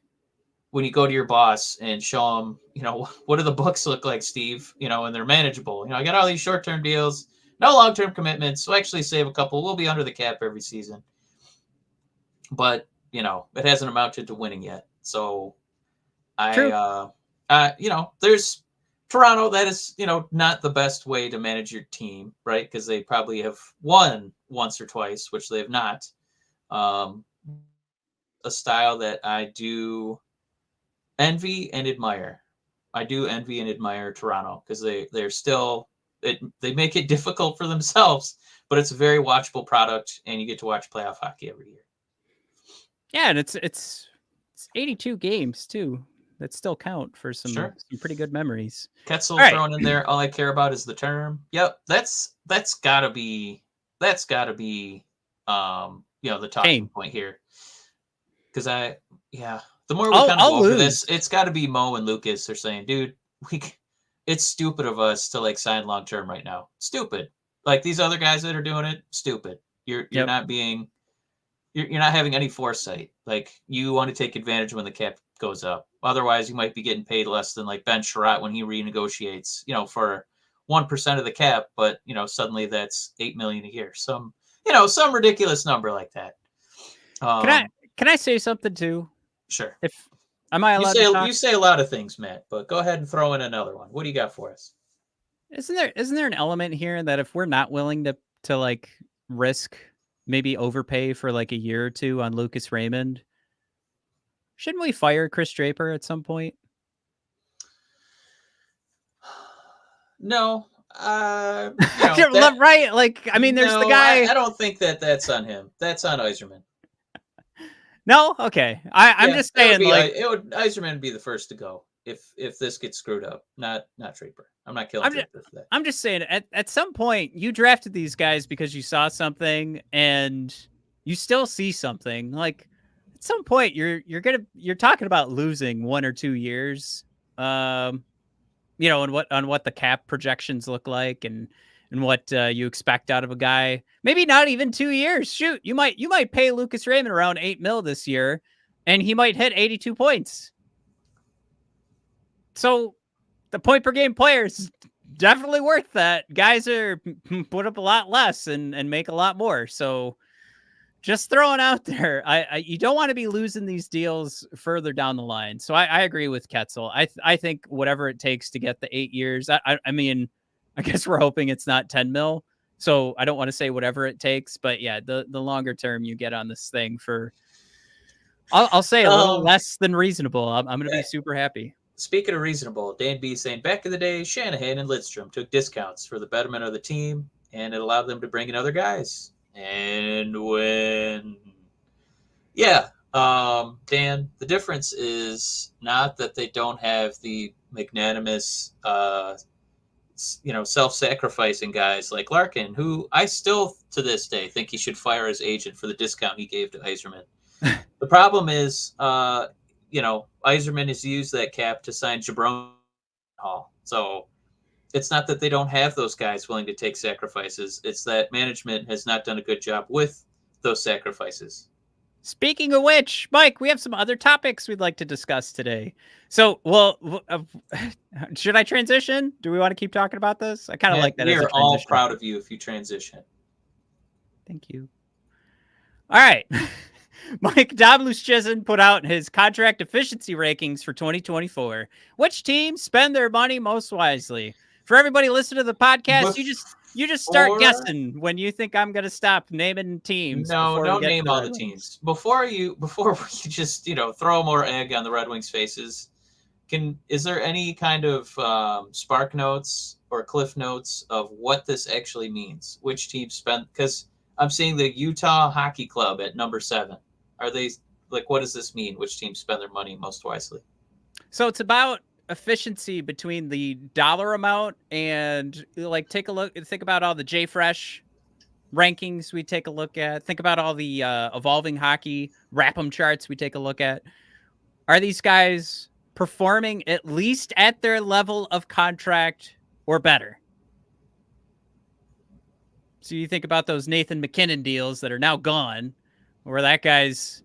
when you go to your boss and show them, what do the books look like, Steve, and they're manageable. I got all these short-term deals, no long-term commitments. We'll actually save a couple. We'll be under the cap every season. But, it hasn't amounted to winning yet. So there's Toronto. That is, not the best way to manage your team, right? Because they probably have won once or twice, which they have not. A style that I do envy and admire. I do envy and admire Toronto because they're still they make it difficult for themselves, but it's a very watchable product, and you get to watch playoff hockey every year. Yeah, and it's 82 games too that still count for some pretty good memories. Ketzel thrown in there. All I care about is the term. Yep, that's gotta be the talking point here. Because the more we kind of go over this, it's got to be Mo and Lucas are saying, dude, it's stupid of us to sign long term right now. Stupid. Like these other guys that are doing it, stupid. You're not being, you're not having any foresight. Like you want to take advantage when the cap goes up. Otherwise, you might be getting paid less than Ben Sherratt when he renegotiates, for 1% of the cap. But suddenly that's $8 million a year. Some ridiculous number like that. Can I say something too? Sure. Am I allowed to talk? You say a lot of things, Matt, but go ahead and throw in another one. What do you got for us? Isn't there an element here that if we're not willing to risk maybe overpay for a year or two on Lucas Raymond, shouldn't we fire Chris Draper at some point? No. Right? There's the guy. I don't think that's on him. That's on Yzerman. No? Okay. I'm just saying Yzerman would be the first to go if this gets screwed up, not Draper. I'm not killing Draper for that. I'm just saying at some point you drafted these guys because you saw something and you still see something. At some point you're talking about losing 1 or 2 years. And what the cap projections look like and what you expect out of a guy. Maybe not even 2 years. Shoot, you might pay Lucas Raymond around $8 million this year, and he might hit 82 points. So the point per game players definitely worth that. Guys are put up a lot less and make a lot more. So just throwing out there, you don't want to be losing these deals further down the line. So I agree with Ketzel. I think whatever it takes to get the 8 years. I mean, I guess we're hoping it's not 10 mil. So I don't want to say whatever it takes, but yeah, the longer term you get on this thing for, I'll say a little less than reasonable. I'm going to be super happy. Speaking of reasonable, Dan B saying back in the day, Shanahan and Lidstrom took discounts for the betterment of the team, and it allowed them to bring in other guys. And Dan, the difference is not that they don't have the magnanimous, self-sacrificing guys like Larkin, who I still to this day think he should fire his agent for the discount he gave to Yzerman. The problem is, Yzerman has used that cap to sign Jabron Hall. So it's not that they don't have those guys willing to take sacrifices. It's that management has not done a good job with those sacrifices. Speaking of which, Mike, we have some other topics we'd like to discuss today. So, should I transition? Do we want to keep talking about this? I kind of like that. We're all proud of you if you transition. Thank you. All right. Mike Dobluschizn put out his contract efficiency rankings for 2024. Which teams spend their money most wisely? For everybody listening to the podcast, you just start guessing when you think I'm going to stop naming teams. No, don't name all the teams. Before you just throw more egg on the Red Wings' faces. Is there any kind of spark notes or cliff notes of what this actually means? Which teams spend? Because I'm seeing the Utah Hockey Club at number 7. Are they what does this mean? Which teams spend their money most wisely? So it's about efficiency between the dollar amount and think about all the JFresh rankings we take a look at. Think about all the evolving hockey wrap 'em charts we take a look at. Are these guys performing at least at their level of contract or better? So you think about those Nathan McKinnon deals that are now gone, where that guy's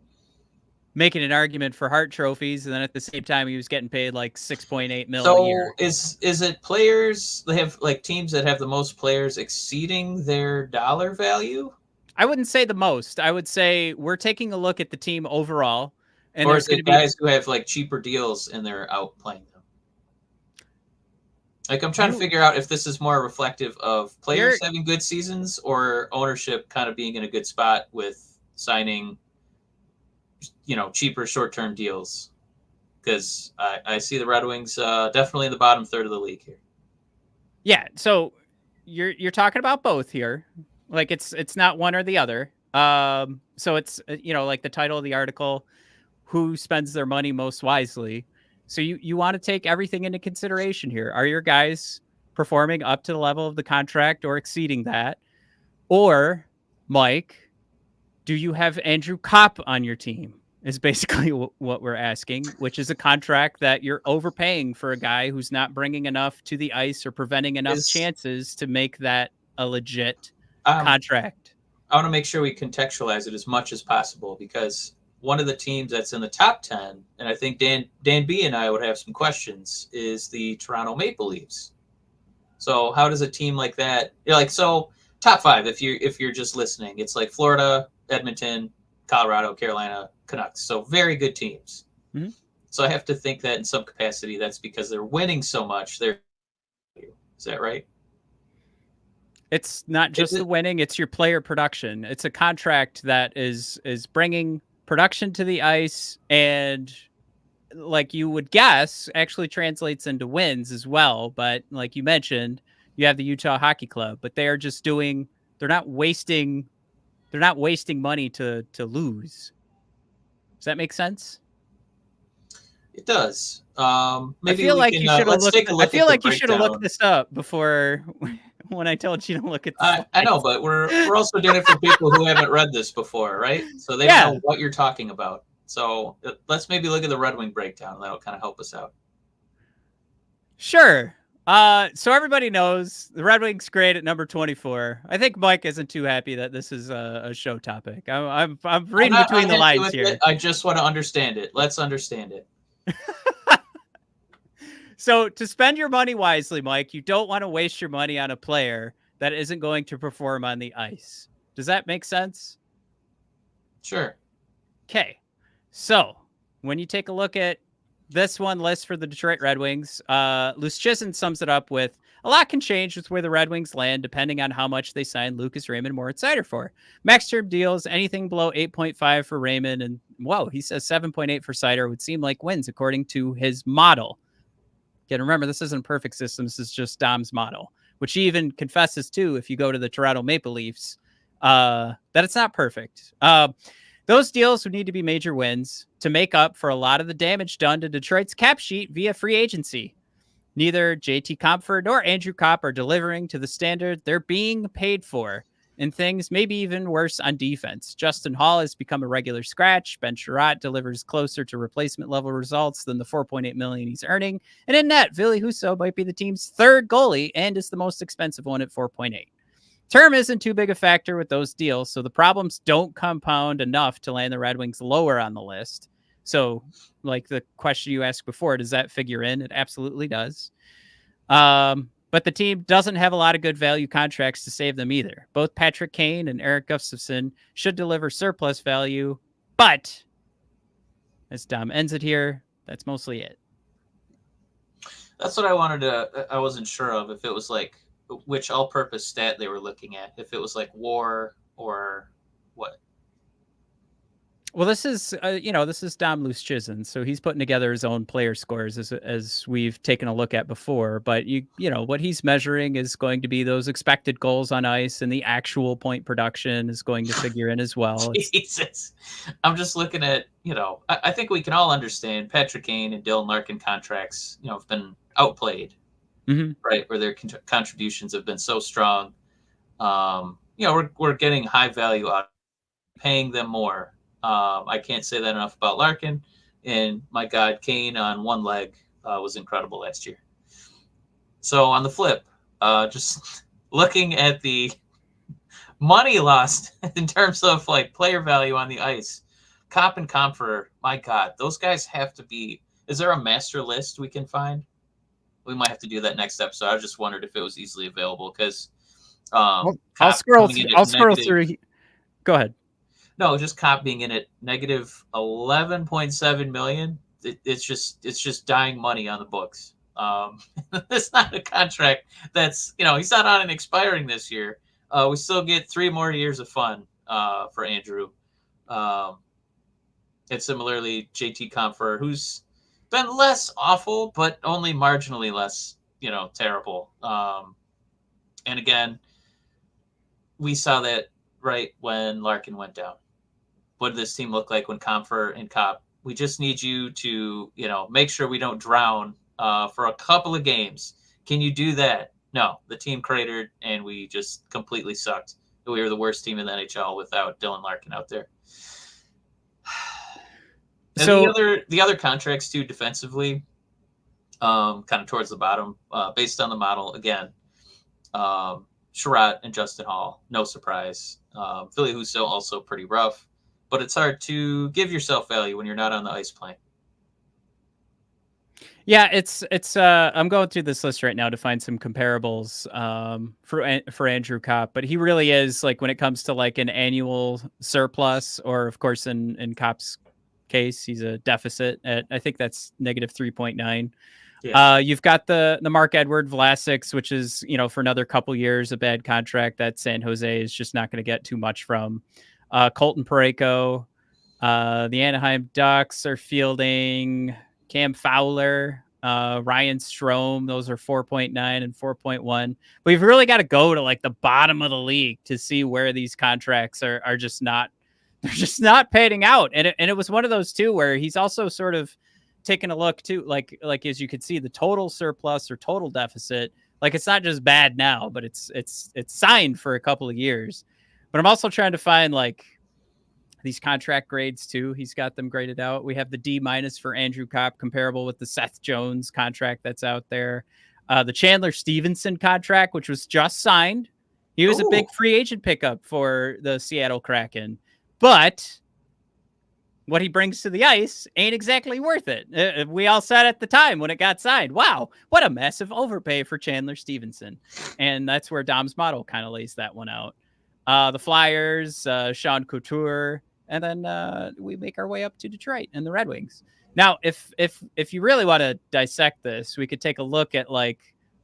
making an argument for Hart trophies, and then at the same time he was getting paid like $6.8 million a year. So is it players? They have like teams that have the most players exceeding their dollar value. I wouldn't say the most. I would say we're taking a look at the team overall, and or there's is going it to guys who have like cheaper deals and they're outplaying them? Like I'm trying to figure out if this is more reflective of players having good seasons or ownership kind of being in a good spot with signing, cheaper short-term deals. Because I see the Red Wings definitely in the bottom third of the league here. Yeah, so you're talking about both here. Like it's not one or the other. So it's like the title of the article, who spends their money most wisely. So you want to take everything into consideration here. Are your guys performing up to the level of the contract or exceeding that? Or, Mike, do you have Andrew Kopp on your team? Is basically what we're asking, which is a contract that you're overpaying for a guy who's not bringing enough to the ice or preventing enough chances to make that a legit contract. I want to make sure we contextualize it as much as possible, because one of the teams that's in the top 10, and I think Dan B and I would have some questions, is the Toronto Maple Leafs. So how does a team like that, top 5, if you're just listening, it's like Florida, Edmonton, Colorado, Carolina, Canucks. So very good teams. Mm-hmm. So I have to think that in some capacity, that's because they're winning so much. Is that right? It's not just the winning, it's your player production. It's a contract that is bringing production to the ice, and like you would guess actually translates into wins as well. But like you mentioned, you have the Utah Hockey Club, but they are just they're not wasting money to lose. Does that make sense? It does. Maybe I feel like you should have looked. I feel like you should have looked this this up before when I told you to look at this. I know, but we're also doing it for people who haven't read this before, right? So they don't know what you're talking about. So let's maybe look at the Red Wing breakdown. That'll kind of help us out. Sure. So everybody knows the Red Wings grade at number 24. I think Mike isn't too happy that this is a show topic. I'm reading between the lines here. I just want to understand it. Let's understand it. So to spend your money wisely, Mike, you don't want to waste your money on a player that isn't going to perform on the ice. Does that make sense? Sure. Okay. So when you take a look at this one list for the Detroit Red Wings, Lucian sums it up with, a lot can change with where the Red Wings land depending on how much they sign Lucas Raymond and Moritz Seider for. Max term deals, anything below 8.5 for Raymond, and he says 7.8 for Seider would seem like wins according to his model. Again, remember, this isn't a perfect system. This is just Dom's model, which he even confesses to if you go to the Toronto Maple Leafs, that it's not perfect. Those deals would need to be major wins to make up for a lot of the damage done to Detroit's cap sheet via free agency. Neither JT Compher nor Andrew Kopp are delivering to the standard they're being paid for, and things maybe even worse on defense. Justin Hall has become a regular scratch. Ben Sherratt delivers closer to replacement level results than the $4.8 million he's earning. And in net, Ville Husso might be the team's third goalie and is the most expensive one at 4.8. Term isn't too big a factor with those deals, so the problems don't compound enough to land the Red Wings lower on the list. So, like the question you asked before, does that figure in? It absolutely does. But the team doesn't have a lot of good value contracts to save them either. Both Patrick Kane and Eric Gustafsson should deliver surplus value, but as Dom ends it here, that's mostly it. That's what I wasn't sure of, if it was like which all-purpose stat they were looking at, if it was like WAR or what. Well, this is this is Dom Lucian, so he's putting together his own player scores as we've taken a look at before. But what he's measuring is going to be those expected goals on ice, and the actual point production is going to figure in as well. Jesus, I'm just looking at I think we can all understand Patrick Kane and Dylan Larkin contracts have been outplayed, right? Where their contributions have been so strong. We're getting high value out, paying them more. I can't say that enough about Larkin. And my God, Kane on one leg was incredible last year. So on the flip, just looking at the money lost in terms of like player value on the ice, Cop and Comfer, my God, those guys have to be. Is there a master list we can find? We might have to do that next episode. I just wondered if it was easily available because I'll Cop scroll. coming in at I'll scroll negative. through. Go ahead. No, just Cop being in at negative 11.7 million. It's just dying money on the books. It's not a contract that's he's not on an expiring this year. We still get 3 more years of fun for Andrew. And similarly, JT Compher, who's been less awful, but only marginally less, terrible. And again, we saw that right when Larkin went down. What did this team look like when Compher and Cop? We just need you to, make sure we don't drown for a couple of games. Can you do that? No, the team cratered and we just completely sucked. We were the worst team in the NHL without Dylan Larkin out there. And So the other contracts too, defensively, kind of towards the bottom, based on the model again. Sherratt and Justin Hall, no surprise. Philly Husso also pretty rough, but it's hard to give yourself value when you're not on the ice playing. yeah, it's I'm going through this list right now to find some comparables for Andrew Kopp, but he really is like when it comes to like an annual surplus, or of course in Kopp's case, he's a deficit at I think that's negative 3.9. Yeah. You've got the Mark-Edward Vlasics, which is, for another couple years, a bad contract that San Jose is just not going to get too much from. Colton Parayko, the Anaheim Ducks are fielding Cam Fowler, Ryan Strome. Those are 4.9 and 4.1. But you've really got to go to like the bottom of the league to see where these contracts are just not, they're just not panning out. And it was one of those too, where he's also sort of taking a look too, like as you could see, the total surplus or total deficit, like it's not just bad now, but it's signed for a couple of years. But I'm also trying to find like these contract grades too. He's got them graded out. We have the D- for Andrew Kopp, comparable with the Seth Jones contract that's out there. The Chandler Stevenson contract, which was just signed. He was a big free agent pickup for the Seattle Kraken, but what he brings to the ice ain't exactly worth it. We all said at the time when it got signed, wow, what a massive overpay for Chandler Stevenson. And that's where Dom's model kind of lays that one out. The Flyers, Sean Couture, and then we make our way up to Detroit and the Red Wings. Now, if you really want to dissect this, we could take a look at like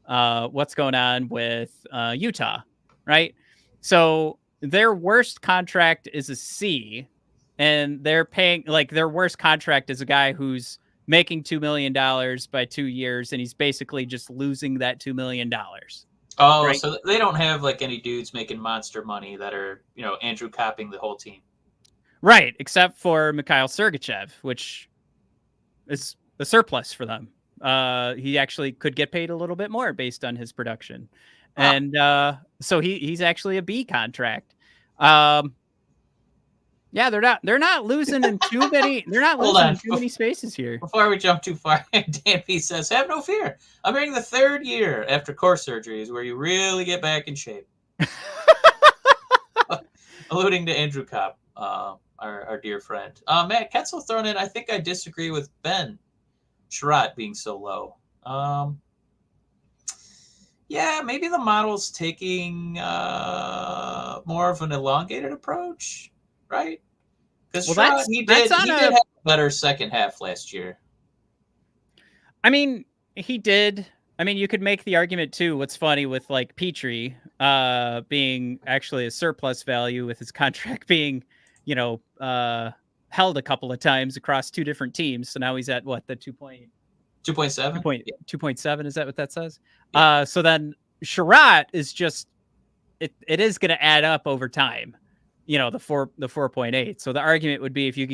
what's going on with Utah, right? So their worst contract is a C, and they're paying like their worst contract is a guy who's making $2 million by 2 years, and he's basically just losing that $2 million. Oh, right? So they don't have like any dudes making monster money that are, Andrew Copping the whole team. Right, except for Mikhail Sergachev, which is a surplus for them. He actually could get paid a little bit more based on his production. And so he's actually a B contract. Yeah, they're not losing in too many. They're not losing in too many spaces here. Before we jump too far, Dan P says, "Have no fear. I'm hearing the 3rd year after core surgery is where you really get back in shape." Alluding to Andrew Kopp, our dear friend. Matt Ketzel thrown in. I think I disagree with Ben Sherratt being so low. Yeah, maybe the model's taking more of an elongated approach. Right? Because he did have a better second half last year. I mean, he did. I mean, you could make the argument too. What's funny with like Petrie being actually a surplus value with his contract being, held a couple of times across 2 different teams. So now he's at what, the 2.7? 2.7, is that what that says? Yeah. So then Sherratt is just it is going to add up over time. The 4.8. So the argument would be if you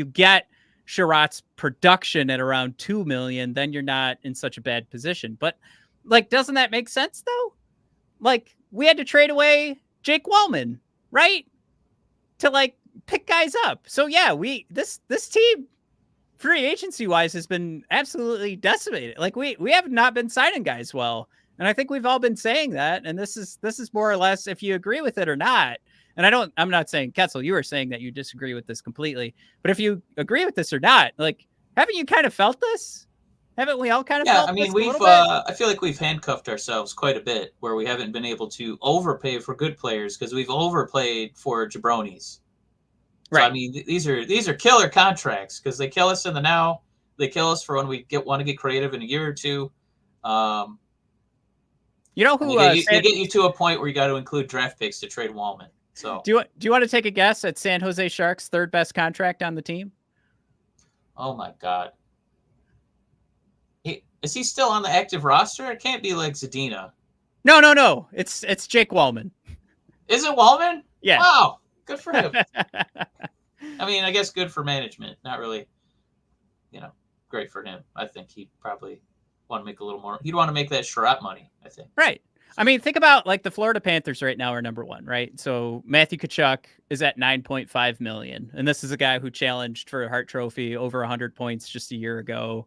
get Sherratt's production at around 2 million, then you're not in such a bad position. But like, doesn't that make sense though? Like, we had to trade away Jake Wellman, right? To like pick guys up. So yeah, this team free agency wise has been absolutely decimated. Like we have not been signing guys well. And I think we've all been saying that. And this is more or less if you agree with it or not. And I'm not saying, Ketzel, you were saying that you disagree with this completely. But if you agree with this or not, like, haven't you kind of felt this? Haven't we all kind of felt this a little bit? I feel like we've handcuffed ourselves quite a bit where we haven't been able to overpay for good players because we've overplayed for jabronis. Right. So, I mean, these are killer contracts because they kill us in the now. They kill us for when we want to get creative in a year or two. You know who they get you to a point where you got to include draft picks to trade Wallman. So do you want to take a guess at San Jose Sharks' third best contract on the team? Oh my God. Is he still on the active roster? It can't be like Zadina. No. It's Jake Wallman. Is it Wallman? Yeah. Wow. Good for him. I mean, I guess good for management. Not really, great for him. I think he'd probably want to make a little more. He'd want to make that Sherratt money, I think. Right. I mean, think about like the Florida Panthers right now are number one, right? So Matthew Tkachuk is at $9.5 million. And this is a guy who challenged for a Hart Trophy over 100 points just a year ago.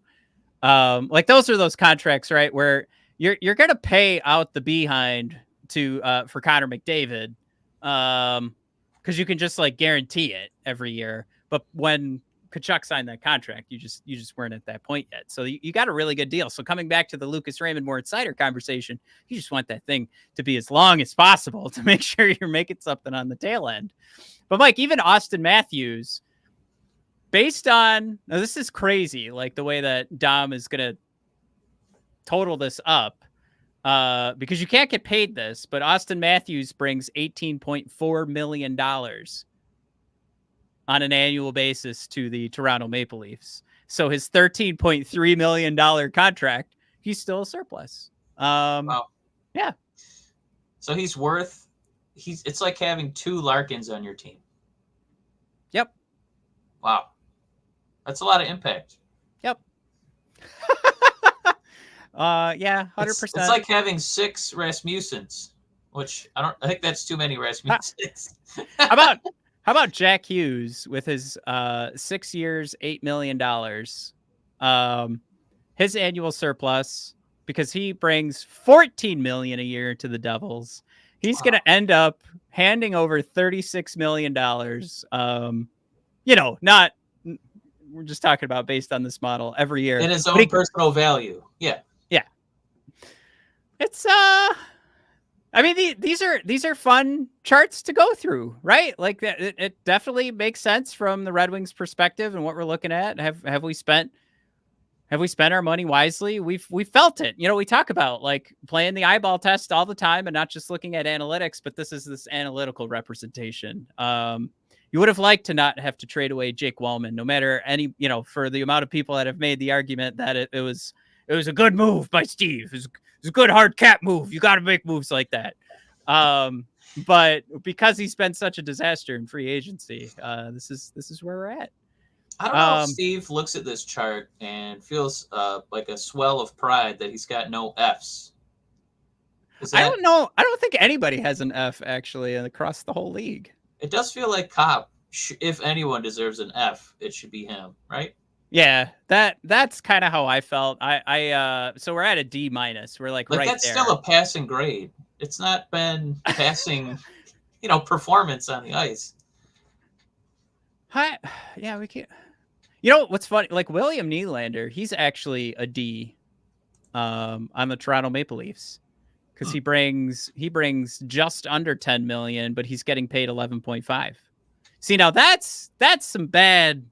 Like those are those contracts, right? Where you're going to pay out the behind for Connor McDavid. Because you can just like guarantee it every year. But when Tkachuk signed that contract, you just weren't at that point yet. So you got a really good deal. So coming back to the Lucas Raymond Moritz Seider conversation, you just want that thing to be as long as possible to make sure you're making something on the tail end. But Mike, even Auston Matthews, based on now this is crazy, like the way that Dom is gonna total this up. Because you can't get paid this, but Auston Matthews brings $18.4 million on an annual basis to the Toronto Maple Leafs. So his $13.3 million contract, he's still a surplus. Wow. Yeah. So it's like having two Larkins on your team. Yep. Wow. That's a lot of impact. Yep. Yeah, 100%. It's like having 6 Rasmussens, which I think that's too many Rasmussens. How about Jack Hughes with his 6 years, $8 million? His annual surplus, because he brings $14 million a year to the Devils. He's going to end up handing over $36 million. We're just talking about based on this model every year. In his own personal value. Yeah. Yeah. It's I mean, these are fun charts to go through, right? Like it definitely makes sense from the Red Wings perspective and what we're looking at. Have we spent our money wisely? We've felt it. We talk about like playing the eyeball test all the time and not just looking at analytics, but this analytical representation. You would have liked to not have to trade away Jake Wallman, no matter for the amount of people that have made the argument that it was a good move by Steve. It was a good hard cap move. You got to make moves like that. But because he's been such a disaster in free agency, this is where we're at. I don't know if Steve looks at this chart and feels like a swell of pride that he's got no Fs. I don't know. I don't think anybody has an F actually across the whole league. It does feel like Copp, if anyone deserves an F, it should be him, right? Yeah, that's kind of how I felt. So we're at a D-. We're like right that's there. Still a passing grade. It's not been passing, performance on the ice. Yeah, we can't. You know what's funny? Like William Nylander, he's actually a D on the Toronto Maple Leafs. Because he brings just under 10 million, but he's getting paid 11.5. See, now that's some bad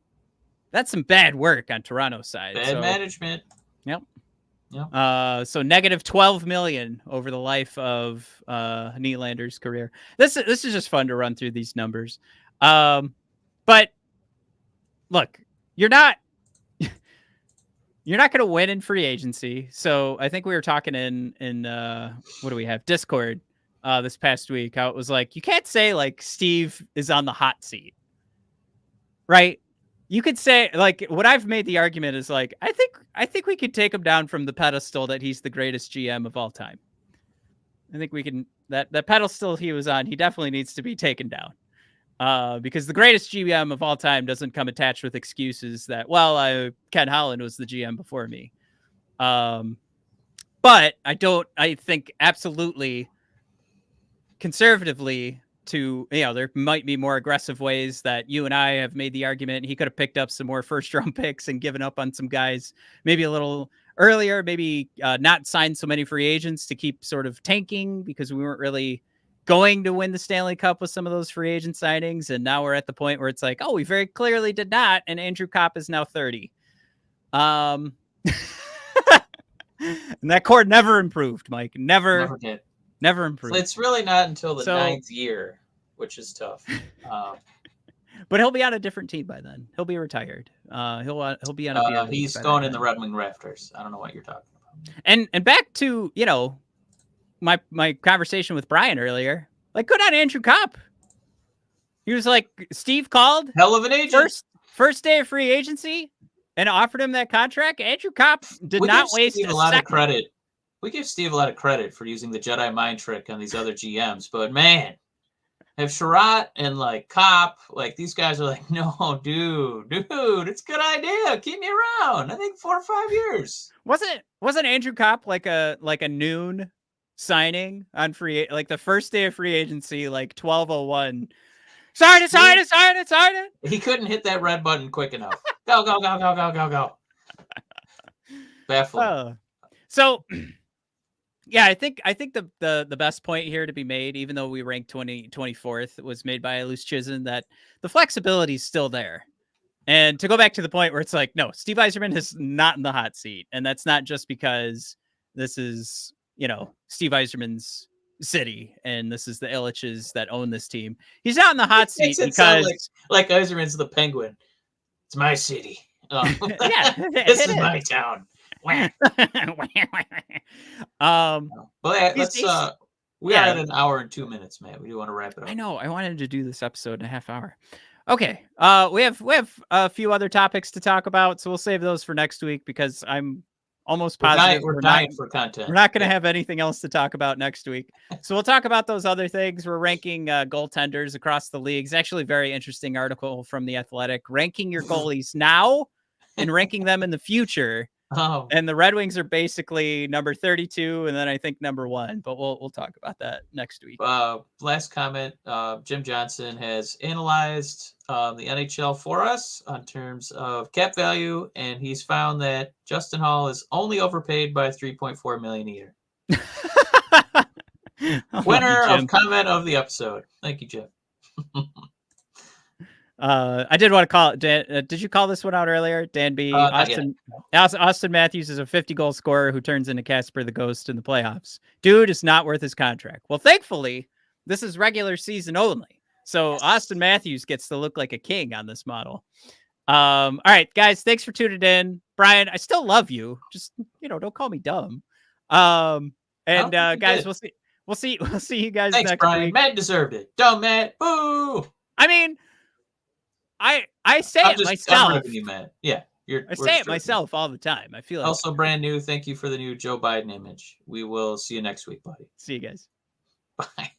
work on Toronto's side. Bad management. Yep. So negative 12 million over the life of Nylander's career. This is just fun to run through these numbers. But look, you're not going to win in free agency. So I think we were talking in what do we have? Discord this past week, how it was like, you can't say like Steve is on the hot seat, right? You could say like what I've made the argument is like, I think we could take him down from the pedestal that he's the greatest GM of all time. I think we can, that pedestal he was on, he definitely needs to be taken down. Because the greatest GM of all time doesn't come attached with excuses that, well, Ken Holland was the GM before me. But I think absolutely conservatively there might be more aggressive ways that you and I have made the argument. He could have picked up some more first round picks and given up on some guys maybe a little earlier, maybe not signed so many free agents to keep sort of tanking because we weren't really going to win the Stanley Cup with some of those free agent signings. And now we're at the point where it's like, oh, we very clearly did not. And Andrew Kopp is now 30. And that core never improved, Mike. Never did. Never improved. So it's really not until the 9th year, which is tough. But he'll be on a different team by then. He'll be retired. He'll be on a beer league. He's going in the Red Wing rafters. I don't know what you're talking about. And back to my conversation with Brian earlier. Like, good on Andrew Kopp. He was like, Steve called. Hell of an agent. First day of free agency and offered him that contract. Andrew Kopp did not waste a lot of credit. We give Steve a lot of credit for using the Jedi mind trick on these other GMs, but man, if Sherratt and like Kopp, like these guys are like, no, dude, it's a good idea. Keep me around. I think 4 or 5 years. Wasn't Andrew Kopp like a noon signing on like the first day of free agency, like 12:01? Sign it. He couldn't hit that red button quick enough. Go. Baffling. So. Yeah, I think the best point here to be made, even though we ranked 24th, was made by Loose Chizen, that the flexibility is still there. And to go back to the point where it's like, no, Steve Yzerman is not in the hot seat. And that's not just because this is, Steve Yzerman's city and this is the Illiches that own this team. He's not in the hot seat because like Yzerman's the Penguin. It's my city. Yeah, this is my town. But let's we are at an hour and 2 minutes, man. We do want to wrap it up. I know. I wanted to do this episode in a half hour. Okay. We have a few other topics to talk about, so we'll save those for next week because I'm almost positive we're dying for content. We're not going to have anything else to talk about next week. So we'll talk about those other things. We're ranking goaltenders across the leagues. Actually, a very interesting article from The Athletic, ranking your goalies now and ranking them in the future. Oh. And the Red Wings are basically number 32, and then I think number 1. But we'll talk about that next week. Last comment: Jim Johnson has analyzed the NHL for us on terms of cap value, and he's found that Justin Hall is only overpaid by $3.4 million a year. Winner of comment of the episode. Thank you, Jim. I did want to call it. Did you call this one out earlier? Dan B. Austin Matthews is a 50-goal scorer who turns into Casper the Ghost in the playoffs. Dude is not worth his contract. Well, thankfully, this is regular season only. So yes. Austin Matthews gets to look like a king on this model. All right, guys, thanks for tuning in. Brian, I still love you. Just, don't call me dumb. Guys, we'll see you guys next Brian. Week. Matt deserved it. Dumb Matt. Boo. I mean, I say it myself. You, Matt. Yeah, I say it myself all the time. I feel also brand new. Thank you for the new Joe Biden image. We will see you next week, buddy. See you guys. Bye.